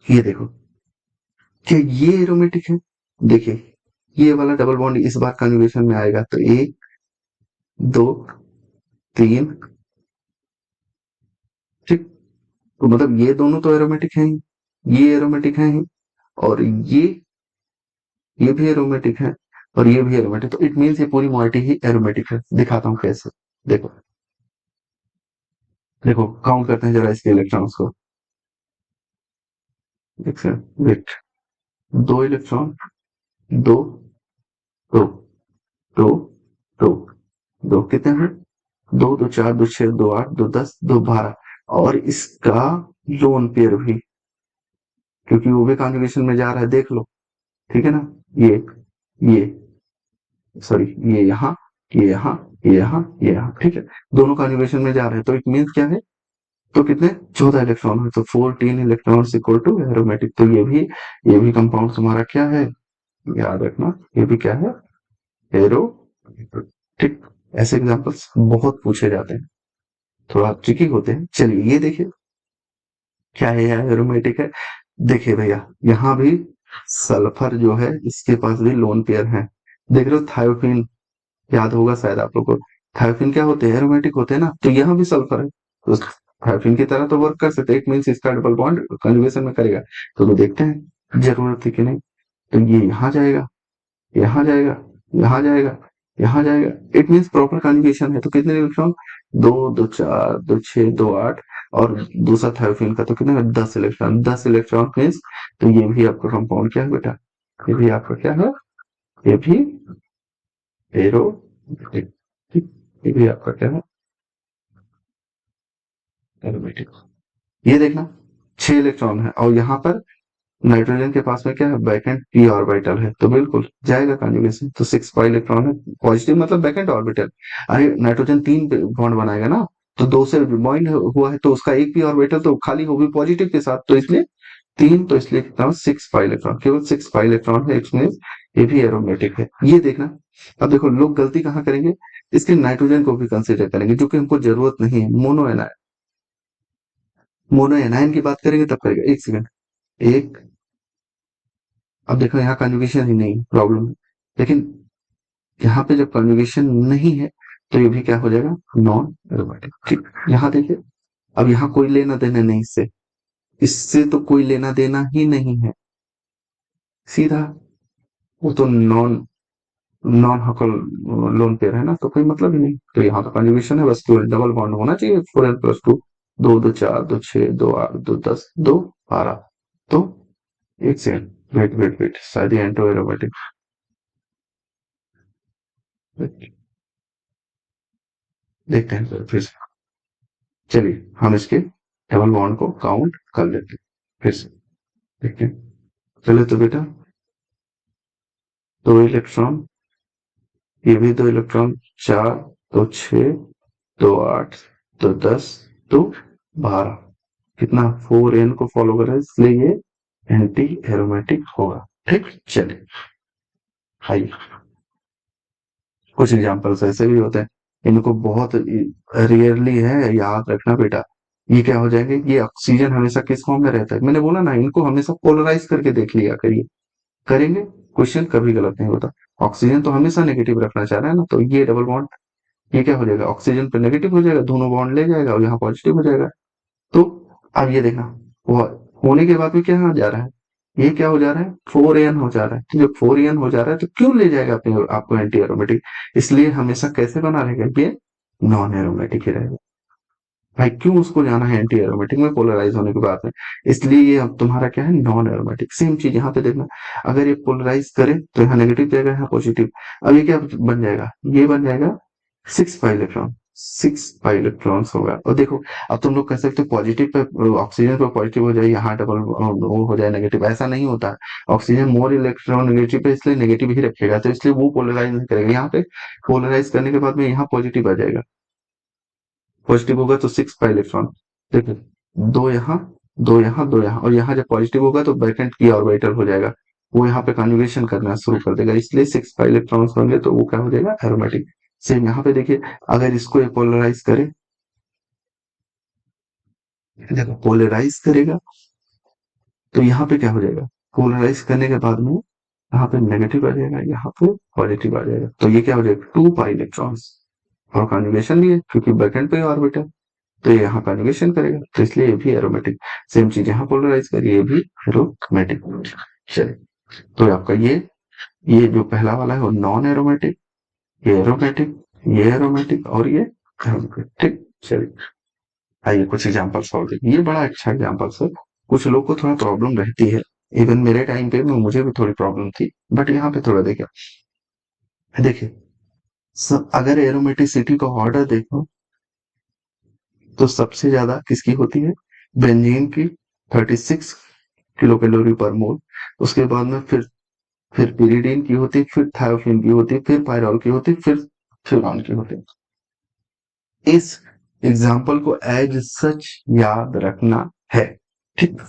ये देखो, क्या ये एरोमेटिक है? देखिए ये वाला डबल बॉन्ड इस बार कन्जुगेशन में आएगा, तो 1 2 3, ठीक। तो मतलब ये दोनों तो एरोमेटिक हैं ही, ये एरोमेटिक हैं ही, और ये भी एरोमेटिक है, और ये भी एरोमेटिक, तो इट मीन्स ये पूरी मॉइटी ही एरोमेटिक है। दिखाता हूँ कैसे। देखो देखो काउंट करते हैं जरा इसके इलेक्ट्रॉन्स को। देख सकते वेट, 2 इलेक्ट्रॉन, दो दो दो दो दो, कितने हैं? 2 2 4 2 6 2 8 2 10 2 12, और इसका लोन पेयर भी, क्योंकि वो भी कॉन्जुगेशन में जा रहा है, देख लो, ठीक है ना। ये सॉरी, ये यहाँ, ये यहाँ, ये यहाँ, ये यहाँ, ठीक है। दोनों कॉन्जुगेशन में जा रहे हैं, तो इट मीन्स क्या है? तो कितने? 14 इलेक्ट्रॉन है, तो 14 इलेक्ट्रॉन इक्वल टू एरोमेटिक। तो ये भी कंपाउंड तुम्हारा क्या है? याद रखना, ये भी क्या है? एरो, ठीक। ऐसे एग्जांपल्स बहुत पूछे जाते हैं, थोड़ा ट्रिकी होते हैं। चलिए ये देखिए, क्या है? यह एरोमेटिक है। देखिए भैया यहाँ भी सल्फर जो है इसके पास भी लोन पेयर है, देख रहे हो? थायोफिन, याद होगा शायद आप लोग को। थायोफिन क्या होते हैं? एरोमेटिक होते हैं ना, तो यहाँ भी सल्फर है, तो थायोफिन की तरह तो वर्क कर सकते हैं, इट मीन्स इसका डबल बॉन्ड कंजुगेशन में करेगा। तो देखते हैं जरूरत थी कि नहीं। तो ये यहाँ जाएगा, यहाँ जाएगा, यहाँ जाएगा, यहाँ जाएगा, इट मीन्स प्रॉपर कॉन्जुगेशन है। तो कितने इलेक्ट्रॉन, दो, दो चार, दो छह, दो आठ, और दूसरा थायोफिन का तो कितना, 10 इलेक्ट्रॉन। 10 इलेक्ट्रॉन मीन्स, तो ये भी आपका कंपाउंड क्या है बेटा, ये भी आपका क्या है, ये भी एरोमेटिक। ठीक, ये भी आपका क्या है, एरोमेटिक। ये देखना, 6 इलेक्ट्रॉन है, और यहाँ पर नाइट्रोजन के पास में क्या है, वैकेंट पी ऑर्बिटल है, तो बिल्कुल जाएगा कॉन्जुगेशन। तो 6 इलेक्ट्रॉन है, पॉजिटिव मतलब वैकेंट ऑर्बिटल। अरे नाइट्रोजन 3 बॉन्ड बनाएगा ना, तो 2 से बॉन्ड हुआ है, तो उसका एक पी ऑर्बिटल तो खाली होगी पॉजिटिव के साथ, तो इसलिए 3, तो इसलिए कितना, 6 इलेक्ट्रॉन, केवल 6 इलेक्ट्रॉन है, इसमें ये भी एरोमेटिक है। ये देखना, अब देखो लोग गलती कहाँ करेंगे, इसके नाइट्रोजन को भी कंसिडर करेंगे, जो कि हमको जरूरत नहीं है। मोनो एनायन की बात करेंगे तब करेगा, एक सेकंड, एक, अब देखो यहाँ कन्जुगेशन ही नहीं, प्रॉब्लम है। लेकिन यहाँ पे जब कन्जुगेशन नहीं है, तो ये भी क्या हो जाएगा, नॉन एरोमेटिक। ठीक, यहाँ देखिए, अब यहाँ कोई लेना देना नहीं इससे, इससे तो कोई लेना देना ही नहीं है, सीधा, वो तो नॉन नॉन हकल लोन पेयर है ना, तो कोई मतलब ही नहीं। तो यहाँ का कन्जुगेशन है, बस टू डबल बॉन्ड होना चाहिए, 4n+2, दो, दो चार, दो छह, दो आठ, दो 10, दो 12। तो एक सेकंड, वेट वेट वेट, शायद ये एंटो एरोमेटिक, देखते हैं फिर से। चलिए हम इसके डबल बॉन्ड को काउंट कर लेते हैं फिर से, ठीक है। चले तो बेटा, 2 इलेक्ट्रॉन, ये भी 2 इलेक्ट्रॉन, 4, दो छः, दो आठ, दो 10, दो 12, कितना, 4n को फॉलो कर रहा है, इसलिए ये एंटी एरोमेटिक होगा। ठीक, चलिए आइए, कुछ एग्जांपल्स ऐसे भी होते हैं, इनको बहुत रेयरली है, याद रखना बेटा। ये क्या हो जाएंगे, ये ऑक्सीजन हमेशा किस फॉर्म में रहता है, मैंने बोला ना, इनको हमेशा पोलराइज करके देख लिया करिए, करेंगे, क्वेश्चन कभी गलत नहीं होता। ऑक्सीजन तो हमेशा नेगेटिव रखना चाह रहा है ना, तो ये डबल बॉन्ड, ये क्या हो जाएगा, ऑक्सीजन पे नेगेटिव हो जाएगा, दोनों बॉन्ड ले जाएगा, और यहाँ पॉजिटिव हो जाएगा। तो अब ये देखना, वो होने के बाद में क्या हो जा रहा है, ये क्या हो जा रहा है, 4n हो जा रहा है। तो जब 4n हो जा रहा है, तो क्यों ले जाएगा अपने आपको एंटी एरोमेटिक, इसलिए हमेशा कैसे बना रहेगा, ये नॉन एरोमेटिक ही रहेगा। भाई क्यों उसको जाना है एंटी एरोमेटिक में, पोलराइज होने के बाद में, इसलिए ये अब तुम्हारा क्या है, नॉन एरोमेटिक। सेम चीज यहाँ पे देखना, अगर ये पोलराइज करे तो यहाँ नेगेटिव जाएगा, यहाँ पॉजिटिव। अब ये क्या बन जाएगा, ये बन जाएगा 6 पाई इलेक्ट्रॉन, 6 पाई इलेक्ट्रॉन्स होगा। और देखो, अब तुम लोग कह सकते हो पॉजिटिव पे, ऑक्सीजन पे पॉजिटिव हो जाए, यहाँ डबल वो हो जाए नेगेटिव, ऐसा नहीं होता। ऑक्सीजन मोर इलेक्ट्रॉन नेगेटिव पे, इसलिए नेगेटिव ही रखेगा, तो इसलिए वो पोलराइज नहीं करेगा। यहाँ पे पोलराइज करने के बाद में यहाँ पॉजिटिव आ जाएगा, पॉजिटिव होगा तो 6 पाई इलेक्ट्रॉन, ठीक है, दो यहाँ, दो यहाँ, दो यहाँ, और यहाँ जब पॉजिटिव होगा तो वैकेंट की ऑर्बिटल हो जाएगा, वो यहाँ पे कन्जुगेशन करना शुरू कर देगा, इसलिए 6 पाई इलेक्ट्रॉन्स होंगे, तो वो क्या हो जाएगा, एरोमेटिक। सेम यहाँ पे देखिए, अगर इसको पोलराइज करे, देखो पोलराइज करेगा, तो यहाँ पे क्या हो जाएगा, पोलराइज करने के बाद में यहाँ पे नेगेटिव आ जाएगा, यहाँ पे पॉजिटिव आ जाएगा, तो ये क्या हो जाएगा, 2 पाई इलेक्ट्रॉन्स, और कन्जुगेशन भी है क्योंकि वैकेंट पे ऑर्बिटल, तो ये यहाँ कन्जुगेशन करेगा, तो इसलिए ये भी एरोमेटिक। सेम चीज यहाँ पोलराइज करिए, ये भी एरोमेटिक। चलिए, तो आपका ये जो पहला वाला है वो नॉन एरोमेटिक, ये एरोमेटिक, ये एरोमेटिक, और ये एरोमेटिक। ठीक, चलिए आइए कुछ एग्जांपल सॉल्व देखिए, ये बड़ा अच्छा एग्जांपल है। कुछ लोग को थोड़ा प्रॉब्लम रहती है, इवन मेरे टाइम पे मुझे भी थोड़ी प्रॉब्लम थी, बट यहाँ पे थोड़ा देखिए, देखिए अगर एरोमेटिसिटी का ऑर्डर देखो, तो सबसे ज्यादा किसकी होती है, बेंजीन की, 36 किलो कैलोरी पर मोल। उसके बाद में फिर पिरिडीन की होती है, फिर थायोफिन की होती है, फिर पायरॉल की होती है, फिर फ्यूरॉन की होती है। इस एग्जाम्पल को एज सच याद रखना है। ठीक,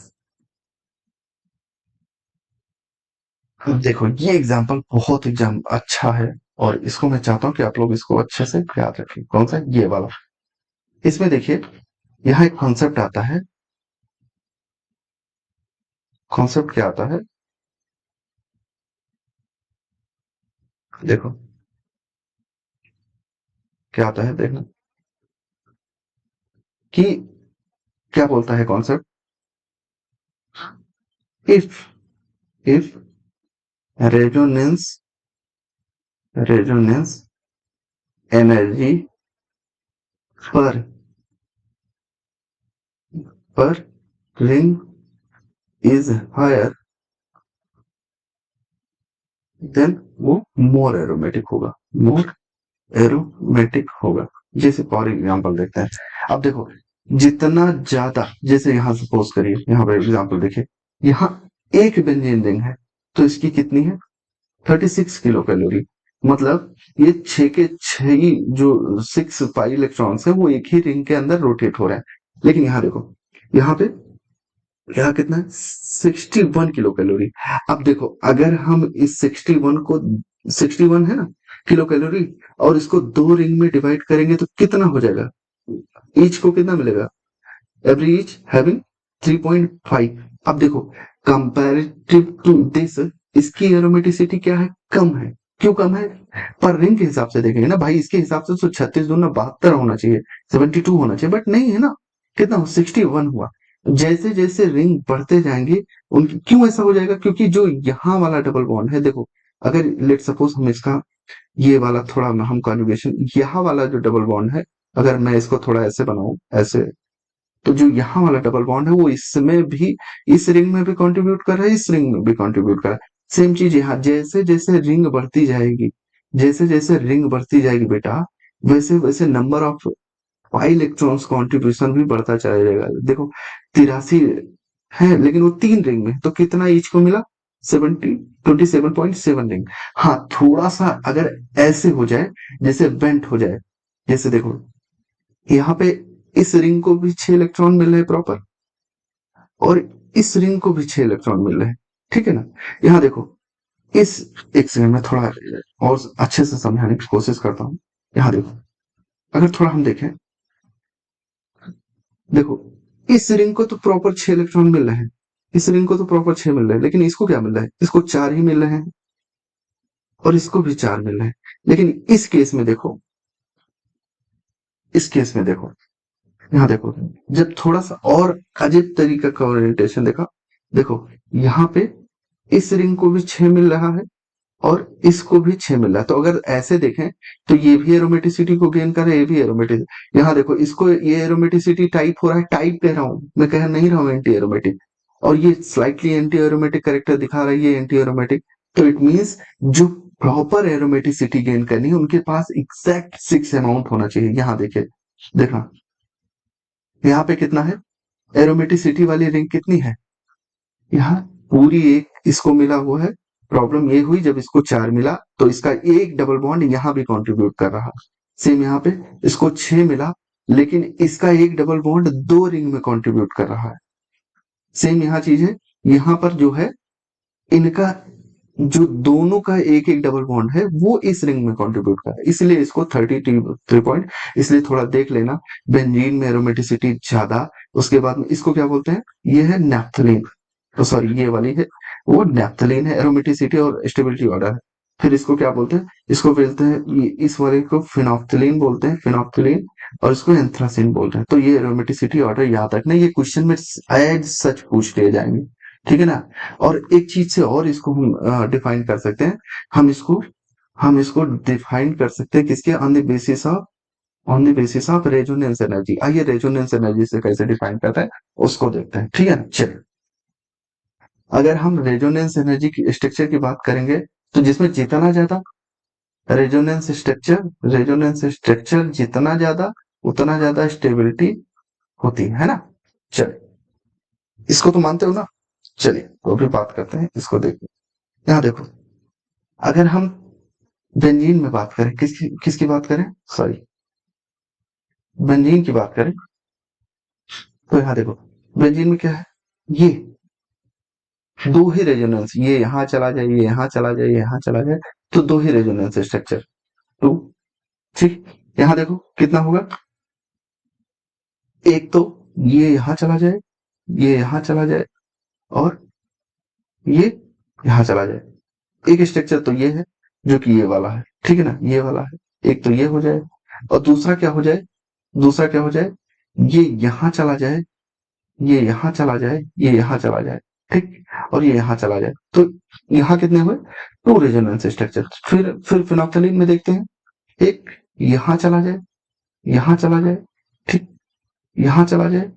देखो ये एग्जाम्पल बहुत एग्जाम अच्छा है, और इसको मैं चाहता हूं कि आप लोग इसको अच्छे से याद रखें। कौन सा, ये वाला। इसमें देखिए, यहाँ एक कॉन्सेप्ट आता है, कॉन्सेप्ट क्या आता है, देखो क्या आता है, देखना कि क्या बोलता है concept, if if resonance resonance energy पर पर रिंग इज हायर देन वो मोर एरोमेटिक होगा, मोर एरोमेटिक होगा। जैसे फॉर एग्जांपल देखते हैं, अब देखो जितना ज्यादा, जैसे यहां सपोज करिए, यहाँ पर एग्जांपल देखिए, यहाँ एक बेंजीन रिंग है तो इसकी कितनी है 36 किलो कैलोरी। मतलब ये 6 के 6 ही जो 6 पाई इलेक्ट्रॉन्स है वो एक ही रिंग के अंदर रोटेट हो रहा है। लेकिन यहाँ देखो, यहाँ पे यहाँ कितना है 61 किलो कैलोरी। अब देखो अगर हम इस 61 को, 61 है ना किलो कैलोरी, और इसको दो रिंग में डिवाइड करेंगे तो कितना हो जाएगा, ईच को कितना मिलेगा, एवरी ईच हैविंग 3.5। अब देखो कंपैरेटिव टू दिस, इसकी एरोमेटिसिटी क्या है, कम है। क्यों कम है, पर रिंग के हिसाब से देखेंगे ना भाई, इसके हिसाब से तो 36 दूना 72 होना चाहिए, 72 होना चाहिए, बट नहीं है ना, कितना 61 हुआ। जैसे जैसे रिंग बढ़ते जाएंगे उनकी, क्यों ऐसा हो जाएगा, क्योंकि जो यहाँ वाला डबल बॉन्ड है, देखो अगर लेट सपोज हम इसका ये वाला थोड़ा हम कॉन्जुगेशन, यहाँ वाला जो डबल बॉन्ड है, अगर मैं इसको थोड़ा ऐसे बनाऊं ऐसे, तो जो यहाँ वाला डबल बॉन्ड है वो इसमें भी, इस रिंग में भी कंट्रीब्यूट कर रहा है, इस रिंग में भी कंट्रीब्यूट कर रहा है। सेम चीज यहाँ, जैसे जैसे रिंग बढ़ती जाएगी, जैसे जैसे रिंग बढ़ती जाएगी बेटा, वैसे वैसे number of pi electrons contribution भी बढ़ता चला जाएगा। देखो 83 है, लेकिन वो 3 रिंग में, तो कितना ईच को मिला 70, 27.7 रिंग। हाँ थोड़ा सा अगर ऐसे हो जाए, जैसे बेंट हो जाए, जैसे देखो यहाँ पे इस रिंग को भी 6 इलेक्ट्रॉन मिल रहे हैं प्रॉपर, और इस रिंग को भी 6 इलेक्ट्रॉन मिल रहे हैं, ठीक है ना। यहाँ देखो इस, एक सेकंड में थोड़ा और अच्छे से समझाने की कोशिश करता हूँ। यहाँ देखो अगर थोड़ा हम देखें, देखो इस रिंग को तो प्रॉपर 6 इलेक्ट्रॉन मिल रहे हैं, इस रिंग को तो प्रॉपर 6 मिल रहे हैं, लेकिन इसको क्या मिल रहा है, इसको 4 ही मिल रहे हैं, और इसको भी 4 मिल रहे हैं। लेकिन इस केस में देखो, इस केस में देखो, यहाँ देखो जब थोड़ा सा और अजीब तरीका का ओरिएंटेशन देखा, देखो यहाँ पे इस रिंग को भी 6 मिल रहा है और इसको भी 6 मिल रहा है। तो अगर ऐसे देखें तो ये भी एरोमेटिसिटी को गेन कर रहा है, ये भी एरोमेटिसिटी, यहाँ देखो इसको ये एरोमेटिसिटी टाइप हो रहा है, टाइप कह रहा हूं मैं, कह नहीं रहा हूं एंटी एरोमेटिक, और ये स्लाइटली एंटी एरोमेटिक करेक्टर दिखा रहा है, ये एंटी एरोमेटिक। तो इट मीन्स जो प्रॉपर एरोमेटिसिटी गेन करनी है उनके पास एग्जैक्ट 6 अमाउंट होना चाहिए। यहाँ देखिए, देखना यहाँ पे कितना है, एरोमेटिसिटी वाली रिंग कितनी है, यहाँ पूरी एक इसको मिला हुआ है। प्रॉब्लम ये हुई जब इसको 4 मिला तो इसका एक डबल बॉन्ड यहाँ भी कंट्रीब्यूट कर रहा। सेम यहाँ पे इसको 6 मिला, लेकिन इसका एक डबल बॉन्ड 2 रिंग में कंट्रीब्यूट कर रहा है। सेम यहाँ चीज है, यहाँ पर जो है इनका जो दोनों का एक एक डबल बॉन्ड है वो इस रिंग में कंट्रीब्यूट कर रहा है, इसलिए इसको 33 पॉइंट, इसलिए थोड़ा देख लेना, बेंजीन में एरोमेटिसिटी ज्यादा। उसके बाद में इसको क्या बोलते हैं, ये है नैप्थलीन, तो सॉरी ये वाली है वो नैप्थलीन है, एरोमेटिसिटी और स्टेबिलिटी ऑर्डर है। फिर इसको क्या बोलते हैं, इसको बोलते हैं, इस वाले को फिनोप्थलीन बोलते हैं, फिनोप्थलीन, और इसको एंथ्रासिन बोलते हैं। तो ये एरोमेटिसिटी ऑर्डर याद रखना, ये क्वेश्चन में एज सच पूछ लिए जाएंगे, ठीक है ना। और एक चीज से और इसको हम डिफाइन कर सकते हैं, हम इसको डिफाइन कर सकते हैं किसके, on the basis of resonance energy. आइए रेजोनेंस एनर्जी से कैसे डिफाइन करते हैं उसको देखते हैं, ठीक है ना। चलिए अगर हम रेजोनेंस एनर्जी की स्ट्रक्चर की बात करेंगे, तो जिसमें जितना ज्यादा रेजोनेंस स्ट्रक्चर जितना ज्यादा, उतना ज्यादा स्टेबिलिटी होती है ना। चलिए इसको तो मानते हो ना। चलिए तो अभी बात करते हैं, इसको देखो, यहाँ देखो अगर हम बेंजीन में बात करें, किसकी किसकी बात करें, सॉरी बेंजीन की बात करें, तो यहाँ देखो बेंजीन में क्या है, ये दो ही रेजोनेंस, ये यहाँ चला जाए, ये यहाँ चला जाए, ये यहाँ चला जाए, तो दो ही रेजोनेंस स्ट्रक्चर, टू, ठीक। यहाँ देखो कितना होगा, एक तो ये यहाँ चला जाए, ये यहाँ चला जाए, और ये यहाँ चला जाए। एक स्ट्रक्चर तो ये है जो कि ये वाला है, ठीक है ना, ये वाला है, एक तो ये हो जाए, और दूसरा क्या हो जाए, दूसरा क्या हो जाए, ये यहाँ चला जाए, ये यहाँ चला जाए, ये यहाँ चला जाए, ठीक, और ये यहाँ चला जाए। तो यहाँ कितने हुए, 2 रेजोनेंस स्ट्रक्चर। फिर फिनोप्थलीन में देखते हैं, एक यहाँ चला जाए, यहाँ चला जाए, ठीक, यहाँ चला जाए,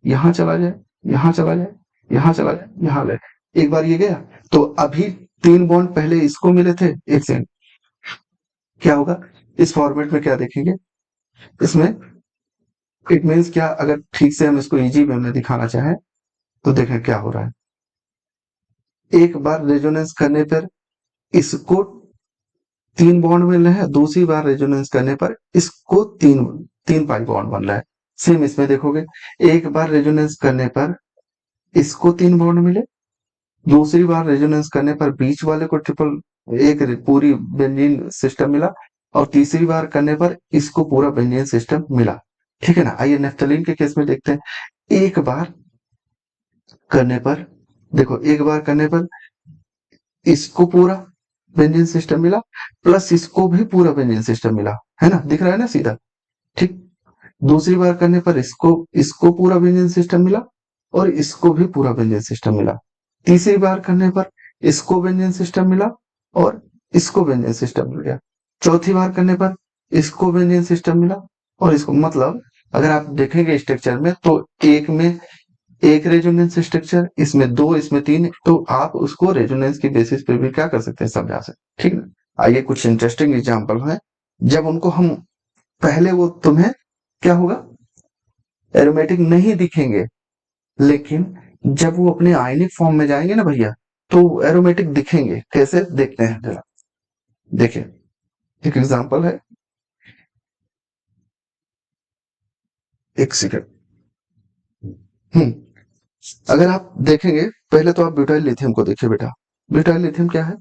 यहाँ चला जाए, यहाँ चला जाए, यहाँ चला जाए, यहाँ ले, एक बार ये गया। तो अभी 3 बॉन्ड पहले इसको मिले थे, एक सेकंड, क्या होगा इस फॉर्मेट में, क्या देखेंगे इसमें, इट मीन्स क्या, अगर ठीक से हम इसको इजी वे में दिखाना चाहें तो देखें क्या हो रहा है। एक बार रेजोनेंस करने पर इसको 3 बॉन्ड मिल रहे हैं, दूसरी बार रेजोनेंस करने पर इसको 3 पाई बॉन्ड बन रहा है। सेम इसमें देखोगे, एक बार रेजोनेंस करने पर इसको 3 बॉन्ड मिले, दूसरी बार रेजोनेंस करने पर बीच वाले को ट्रिपल, एक पूरी बेंजीन सिस्टम मिला, और तीसरी बार करने पर इसको पूरा बेंजीन सिस्टम मिला। ठीक है ना। आइए नेफ्थलीन के केस में देखते हैं। एक बार करने पर, देखो एक बार करने पर इसको पूरा बेंजीन सिस्टम मिला, प्लस इसको भी पूरा बेंजीन सिस्टम मिला, है ना, दिख रहा है ना सीधा, ठीक। दूसरी बार करने पर इसको इसको पूरा बेंजीन सिस्टम मिला, और इसको भी पूरा बेंजीन सिस्टम मिला। तीसरी बार करने पर इसको बेंजीन सिस्टम मिला, और इसको बेंजीन सिस्टम मिल गया। चौथी बार करने पर इसको बेंजीन सिस्टम मिला, और इसको, मतलब अगर आप देखेंगे स्ट्रक्चर में तो एक में एक रेजोनेंस स्ट्रक्चर, इसमें 2, इसमें 3, तो आप उसको रेजोनेंस की बेसिस पे भी क्या कर सकते हैं, समझा सकते, ठीक ना। आइए कुछ इंटरेस्टिंग एग्जांपल है, जब उनको हम पहले, वो तुम्हें क्या होगा, एरोमेटिक नहीं दिखेंगे, लेकिन जब वो अपने आयनिक फॉर्म में जाएंगे ना भैया, तो एरोमेटिक दिखेंगे। कैसे देखते हैं जरा, देखिए एक एग्जांपल है, एक सेकंड। हम्म अगर आप देखेंगे, पहले तो आप ब्यूटाइल लिथियम को देखिए बेटा। ब्यूटाइल लिथियम क्या है,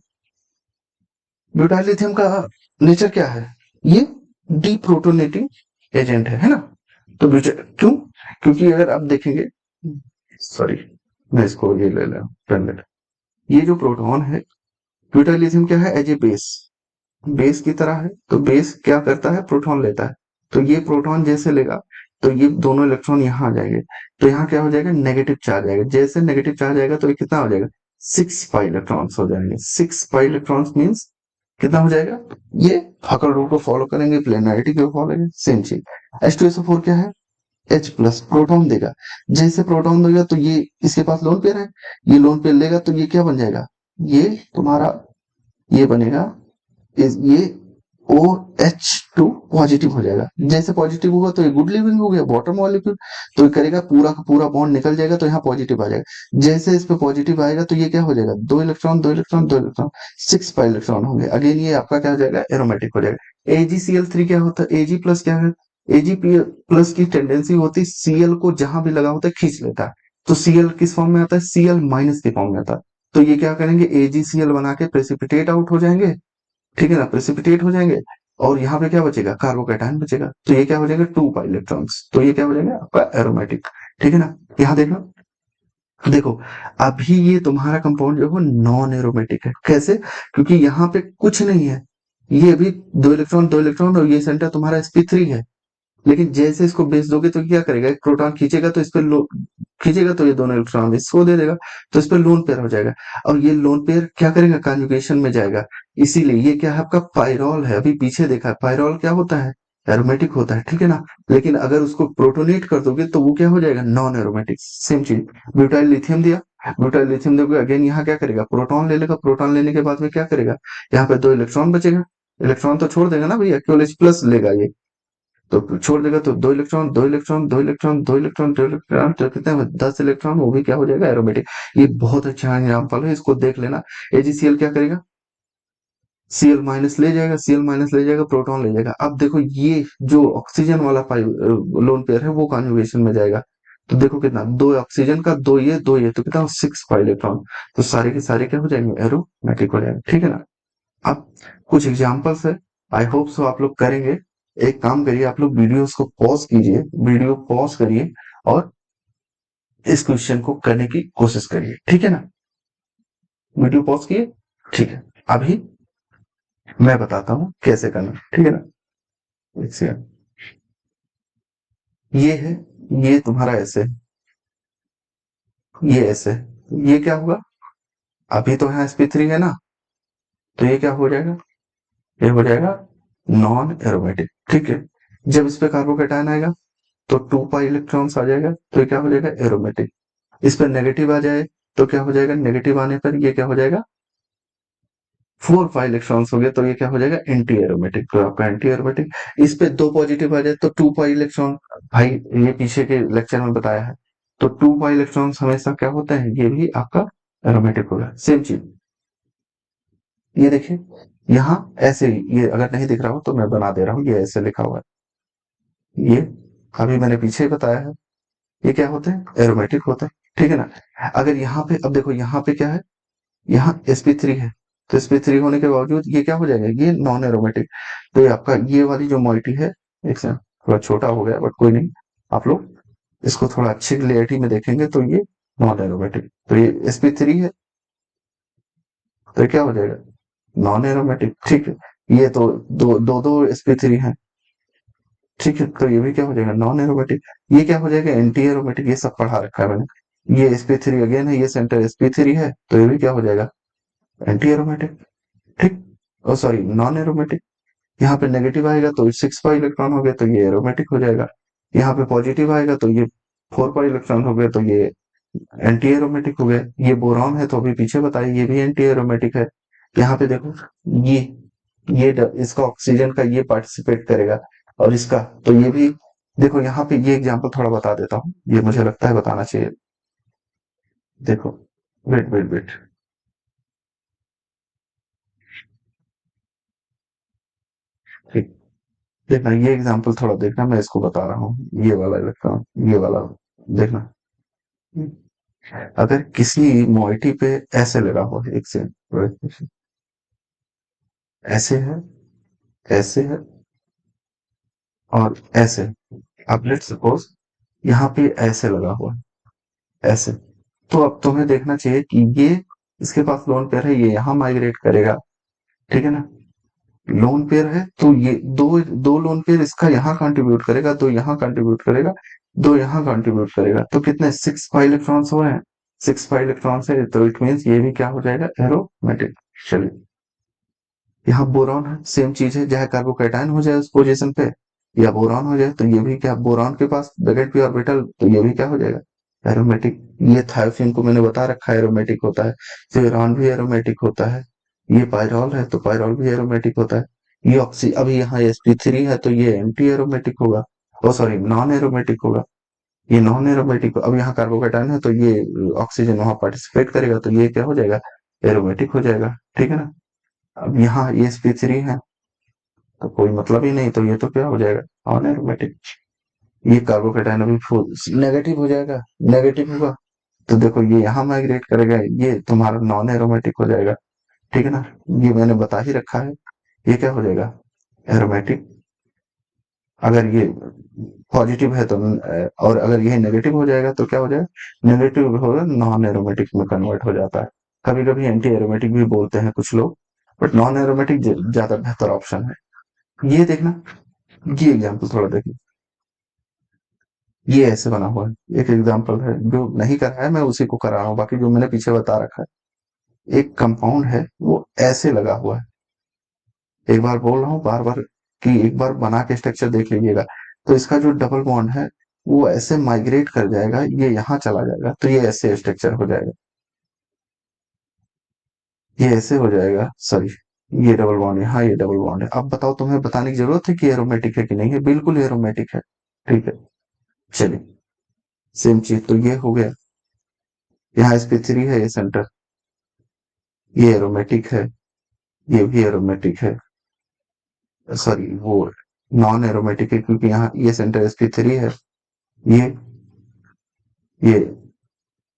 ब्यूटाइल लिथियम का नेचर क्या है, ये डीप्रोटोनेटिंग एजेंट है ना। तो क्यों, क्योंकि अगर आप देखेंगे, सॉरी मैं इसको ये ले लें पेन ले, ये जो प्रोटॉन है, ब्यूटाइल लिथियम क्या है, एज ए बेस, बेस की तरह है। तो बेस क्या करता है, प्रोटॉन लेता है। तो ये प्रोटॉन जैसे लेगा, तो ये दोनों इलेक्ट्रॉन यहाँ आ जाएंगे, तो यहाँ क्या हो जाएगा, नेगेटिव चार्ज आएगा। जैसे नेगेटिव चार्ज आएगा तो ये कितना हो जाएगा, 6 पाई इलेक्ट्रॉन्स हो जाएंगे। 6 पाई इलेक्ट्रॉन्स मीन्स कितना हो जाएगा, ये हकल रूल को फॉलो करेंगे, प्लेनरिटी को फॉलो करेंगे, सेम चीज। H2SO4 क्या है, H प्लस, प्रोटॉन देगा। जैसे प्रोटॉन देगा तो ये इसके पास लोन पेयर है, ये लोन पेयर लेगा तो ये क्या बन जाएगा, ये तुम्हारा ये बनेगा, ये OH2 पॉजिटिव हो जाएगा। जैसे पॉजिटिव होगा तो ये गुड लिविंग हो गया, बॉटम मॉलिक्यूल, तो ये करेगा पूरा का पूरा बॉन्ड निकल जाएगा, तो यहाँ पॉजिटिव आ जाएगा। जैसे इस पे पॉजिटिव आएगा तो ये क्या हो जाएगा, 2 electron 2 electron 2 electron, 6 pi electron होंगे। अगेन ये आपका क्या हो जाएगा, एरोमेटिक हो जाएगा। AgCl3 क्या होता है, Ag प्लस क्या है, Ag प्लस की टेंडेंसी होती है Cl को जहां भी लगा होता है खींच लेता है। तो Cl किस फॉर्म में आता है, Cl माइनस के फॉर्म में आता है। तो ये क्या करेंगे, AgCl बना के प्रेसिपिटेट आउट हो जाएंगे, ठीक है ना, प्रेसिपिटेट हो जाएंगे। और यहाँ पे क्या बचेगा, कार्बोकैटायन बचेगा। तो ये क्या हो जाएगा, 2 पाई इलेक्ट्रॉन्स, तो ये क्या हो जाएगा आपका एरोमेटिक, ठीक है ना। यहाँ देखो, देखो अभी ये तुम्हारा कंपाउंड जो है नॉन एरोमेटिक है। कैसे, क्योंकि यहाँ पे कुछ नहीं है, ये अभी 2 इलेक्ट्रॉन 2 इलेक्ट्रॉन, और ये सेंटर तुम्हारा sp3 है। लेकिन जैसे इसको बेच दोगे तो क्या करेगा, एक प्रोटॉन खींचेगा तो इस पे खींचेगा तो ये दोनों इलेक्ट्रॉन इसको दे देगा, तो इस पे लोन पेयर हो जाएगा। और ये लोन पेयर क्या करेगा, कॉन्जुगेशन में जाएगा। इसीलिए ये क्या है, आपका पायरॉल है। अभी पीछे देखा, पायरॉल क्या होता है, एरोमेटिक होता है, ठीक है ना। लेकिन अगर उसको प्रोटोनेट कर दोगे तो वो क्या हो जाएगा, नॉन एरोमेटिक। सेम चीज, ब्यूटाइल लिथियम दिया, ब्यूटाइल लिथियम दोगे, अगेन यहाँ क्या करेगा, प्रोटॉन ले लेगा। प्रोटॉन लेने के बाद में क्या करेगा, यहाँ पे 2 इलेक्ट्रॉन बचेगा, इलेक्ट्रॉन तो छोड़ देगा ना भैया, केवल H प्लस लेगा ये, तो छोड़ देगा। तो 2 electron 2 electron 2 electron 2 electron 2 electron, तो कितने हैं, 10 इलेक्ट्रॉन, वो भी क्या हो जाएगा, एरोमेटिक। ये बहुत अच्छा एग्जाम्पल है, इसको देख लेना। AgCl क्या करेगा, Cl माइनस ले जाएगा, Cl माइनस ले जाएगा, प्रोटॉन ले जाएगा। अब देखो ये जो ऑक्सीजन वाला लोन पेयर है वो कॉन्जुगेशन में जाएगा। तो देखो कितना, 2 ऑक्सीजन का, 2 ये तो कितना, 6 पाई इलेक्ट्रॉन। तो सारे के सारे क्या हो जाएंगे, एरोमेटिक हो जाएंगे, ठीक है ना। अब कुछ एग्जांपल्स है, आई होप सो आप लोग करेंगे। एक काम करिए, आप लोग वीडियोस को पॉज कीजिए, वीडियो पॉज करिए, और इस क्वेश्चन को करने की कोशिश करिए, ठीक है ना। वीडियो पॉज किए, ठीक है। अभी मैं बताता हूँ कैसे करना, ठीक है ना। एक सेकंड, ये है, ये तुम्हारा ऐसे, ये ऐसे, ये क्या होगा, अभी तो यहाँ sp3 है ना, तो ये क्या हो जाएगा, ये हो जाएगा नॉन एरोमेटिक, ठीक है। जब इस पे कार्बोकेटायन आएगा तो 2 पाई इलेक्ट्रॉन्स आ जाएगा, तो ये क्या हो जाएगा, एरोमेटिक। इस पर नेगेटिव आ जाए तो क्या हो जाएगा, नेगेटिव आने पर ये क्या हो जाएगा, 4 पाई इलेक्ट्रॉन्स हो गए, तो ये क्या हो जाएगा, एंटी एरोमेटिक। तो आपका एंटी एरोमेटिक। इस पे 2 पॉजिटिव आ जाए तो 2 पाई इलेक्ट्रॉन, भाई ये पीछे के लेक्चर में बताया है। तो 2 पाई इलेक्ट्रॉन्स हमेशा क्या होता है, ये भी आपका एरोमेटिक होगा। सेम चीज ये देखिए, यहाँ ऐसे ही, ये अगर नहीं दिख रहा हो तो मैं बना दे रहा हूँ, ये ऐसे लिखा हुआ है, ये अभी मैंने पीछे ही बताया है, ये क्या होते हैं, एरोमेटिक होता है, ठीक है ना। अगर यहाँ पे, अब देखो यहाँ पे क्या है, यहाँ sp3 है, तो sp3 होने के बावजूद ये क्या हो जाएगा, ये नॉन एरोमेटिक। तो ये आपका ये वाली जो मॉइटी है, एक सेकंड, थोड़ा छोटा हो गया बट कोई नहीं, आप लोग इसको थोड़ा अच्छी क्लियरिटी में देखेंगे तो ये नॉन एरोमेटिक, तो ये sp3 है, तो ये क्या हो जाएगा, नॉन एरोमेटिक, ठीक है। ये तो दो दो दो sp3 है, ठीक है, तो ये भी क्या हो जाएगा, नॉन एरोमेटिक। ये क्या हो जाएगा, एंटी एरोमेटिक। ये सब पढ़ा रखा है मैंने। ये sp3 अगेन है, ये सेंटर sp3 है, तो ये भी क्या हो जाएगा, एंटी एरोमेटिक, ठीक। ओ सॉरी, नॉन एरोमेटिक। यहाँ पे नेगेटिव आएगा तो 6 पाई इलेक्ट्रॉन हो गए, तो ये एरोमेटिक हो जाएगा। यहाँ पे पॉजिटिव आएगा तो ये 4 पाई इलेक्ट्रॉन हो गए, तो ये एंटी एरोमेटिक हो गए। ये बोरॉन है तो अभी पीछे बताइए, ये भी एंटी एरोमेटिक है। यहाँ पे देखो, ये इसका ऑक्सीजन का ये पार्टिसिपेट करेगा, और इसका, तो ये भी देखो। यहाँ पे ये एग्जांपल थोड़ा बता देता हूँ, ये मुझे लगता है बताना चाहिए। देखो, वेट वेट वेट, ठीक, देखना ये एग्जांपल थोड़ा देखना, मैं इसको बता रहा हूँ, ये वाला इलेक्ट्रॉन, ये वाला, देखना। अगर किसी मोइटी पे ऐसे लगा हुआ है, एक से ऐसे है, ऐसे है, और ऐसे, अब लेट्स सपोज यहाँ पे ऐसे लगा हुआ है, ऐसे। तो अब तुम्हें देखना चाहिए कि ये, इसके पास लोन पेयर है, ये यहाँ माइग्रेट करेगा, ठीक है ना। लोन पेयर है तो ये दो दो लोन पेयर इसका यहाँ कंट्रीब्यूट करेगा, दो यहाँ कंट्रीब्यूट करेगा, दो यहाँ कंट्रीब्यूट करेगा, तो कितने, 6 पाई इलेक्ट्रॉन्स हुए हैं। 6 पाई इलेक्ट्रॉन्स है, तो इट मीन्स ये भी क्या हो जाएगा, एरोमेटिक। चलिए, यहाँ बोरॉन है, सेम चीज है, चाहे कार्बोकैटायन हो जाए उस पोजीशन पे, या बोरॉन हो जाए, तो ये भी क्या, बोरॉन के पास ब्रैकेट पी ऑर्बिटल, तो ये भी क्या हो जाएगा, एरोमेटिक। ये थायोफिन को मैंने बता रखा है एरोमेटिक होता है, फ्यूरान भी एरोमेटिक होता है। ये पायरॉल है तो पायरॉल भी एरोमेटिक होता है। ये ऑक्सी, अभी यहाँ sp3 है तो ये एंटी एरोमेटिक होगा, ओ सॉरी, नॉन एरोमेटिक होगा। ये नॉन एरोमेटिक, अब यहाँ कार्बोकैटायन है तो ये ऑक्सीजन वहां पार्टिसिपेट करेगा, तो ये क्या हो जाएगा, एरोमेटिक हो जाएगा, ठीक है ना। अब यहाँ ये sp3 है तो कोई मतलब ही नहीं, तो ये तो क्या हो जाएगा, नॉन एरोमेटिक। ये कार्बोकेटाइन अभी नेगेटिव हो जाएगा, नेगेटिव होगा, तो देखो ये यहाँ माइग्रेट करेगा, ये तुम्हारा नॉन एरोमेटिक हो जाएगा, ठीक है ना। ये मैंने बता ही रखा है, ये क्या हो जाएगा, एरोमेटिक। अगर ये पॉजिटिव है तो और अगर ये नेगेटिव हो जाएगा तो क्या हो जाएगा, नेगेटिव होगा, नॉन एरोमेटिक में कन्वर्ट हो जाता है। कभी कभी एंटी एरोमेटिक भी बोलते हैं कुछ लोग, बट नॉन एरोमेटिक ज्यादा बेहतर ऑप्शन है। ये देखना, ये एग्जाम्पल थोड़ा देखिए, ये ऐसे बना हुआ है, एक एग्जाम्पल है, जो नहीं कर रहा है मैं उसी को करा रहा हूँ, बाकी जो मैंने पीछे बता रखा है। एक कंपाउंड है वो ऐसे लगा हुआ है, एक बार बोल रहा हूँ बार बार, कि एक बार बना के स्ट्रक्चर देख लीजिएगा। तो इसका जो डबल बॉन्ड है वो ऐसे माइग्रेट कर जाएगा, ये यहाँ चला जाएगा, तो ये ऐसे स्ट्रक्चर हो जाएगा, ये ऐसे हो जाएगा, सॉरी, ये डबल बॉन्ड है, हाँ ये डबल बॉन्ड है। अब बताओ, तुम्हें बताने की जरूरत है कि एरोमेटिक है कि नहीं है, बिल्कुल एरोमेटिक है, ठीक है। चलिए, सेम चीज तो ये हो गया, यहाँ sp3 है, ये सेंटर, ये एरोमेटिक है, ये भी एरोमेटिक है, सॉरी वो नॉन एरोमेटिक है, क्योंकि यहाँ ये सेंटर sp3 है, ये ये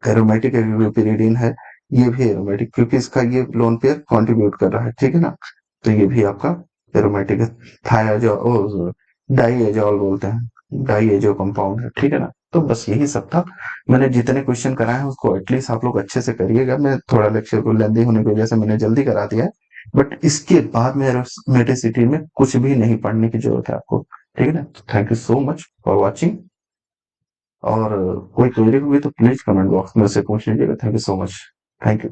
एरोमेटिक है क्योंकि pyridine है, ये भी एरोमेटिक क्योंकि इसका ये लोन पेयर कंट्रीब्यूट कर रहा है, ठीक है ना। तो ये भी आपका एरोमेटिक है। थायाजोल, डाईएजोल बोलते हैं, डाईएजो कंपाउंड है, ठीक है ना। तो बस यही सब था, मैंने जितने क्वेश्चन कराए हैं उसको एटलीस्ट आप लोग अच्छे से करिएगा। मैं थोड़ा लेक्चर को लेंदी होने की वजह से मैंने जल्दी करा दिया है, बट इसके बाद मेडिसिटी में कुछ भी नहीं पढ़ने की जरूरत है आपको, ठीक है ना। Thank you so much for watching, और कोई क्वेरी होगी तो प्लीज कमेंट बॉक्स में से पूछ लीजिएगा। Thank you so much, thank you.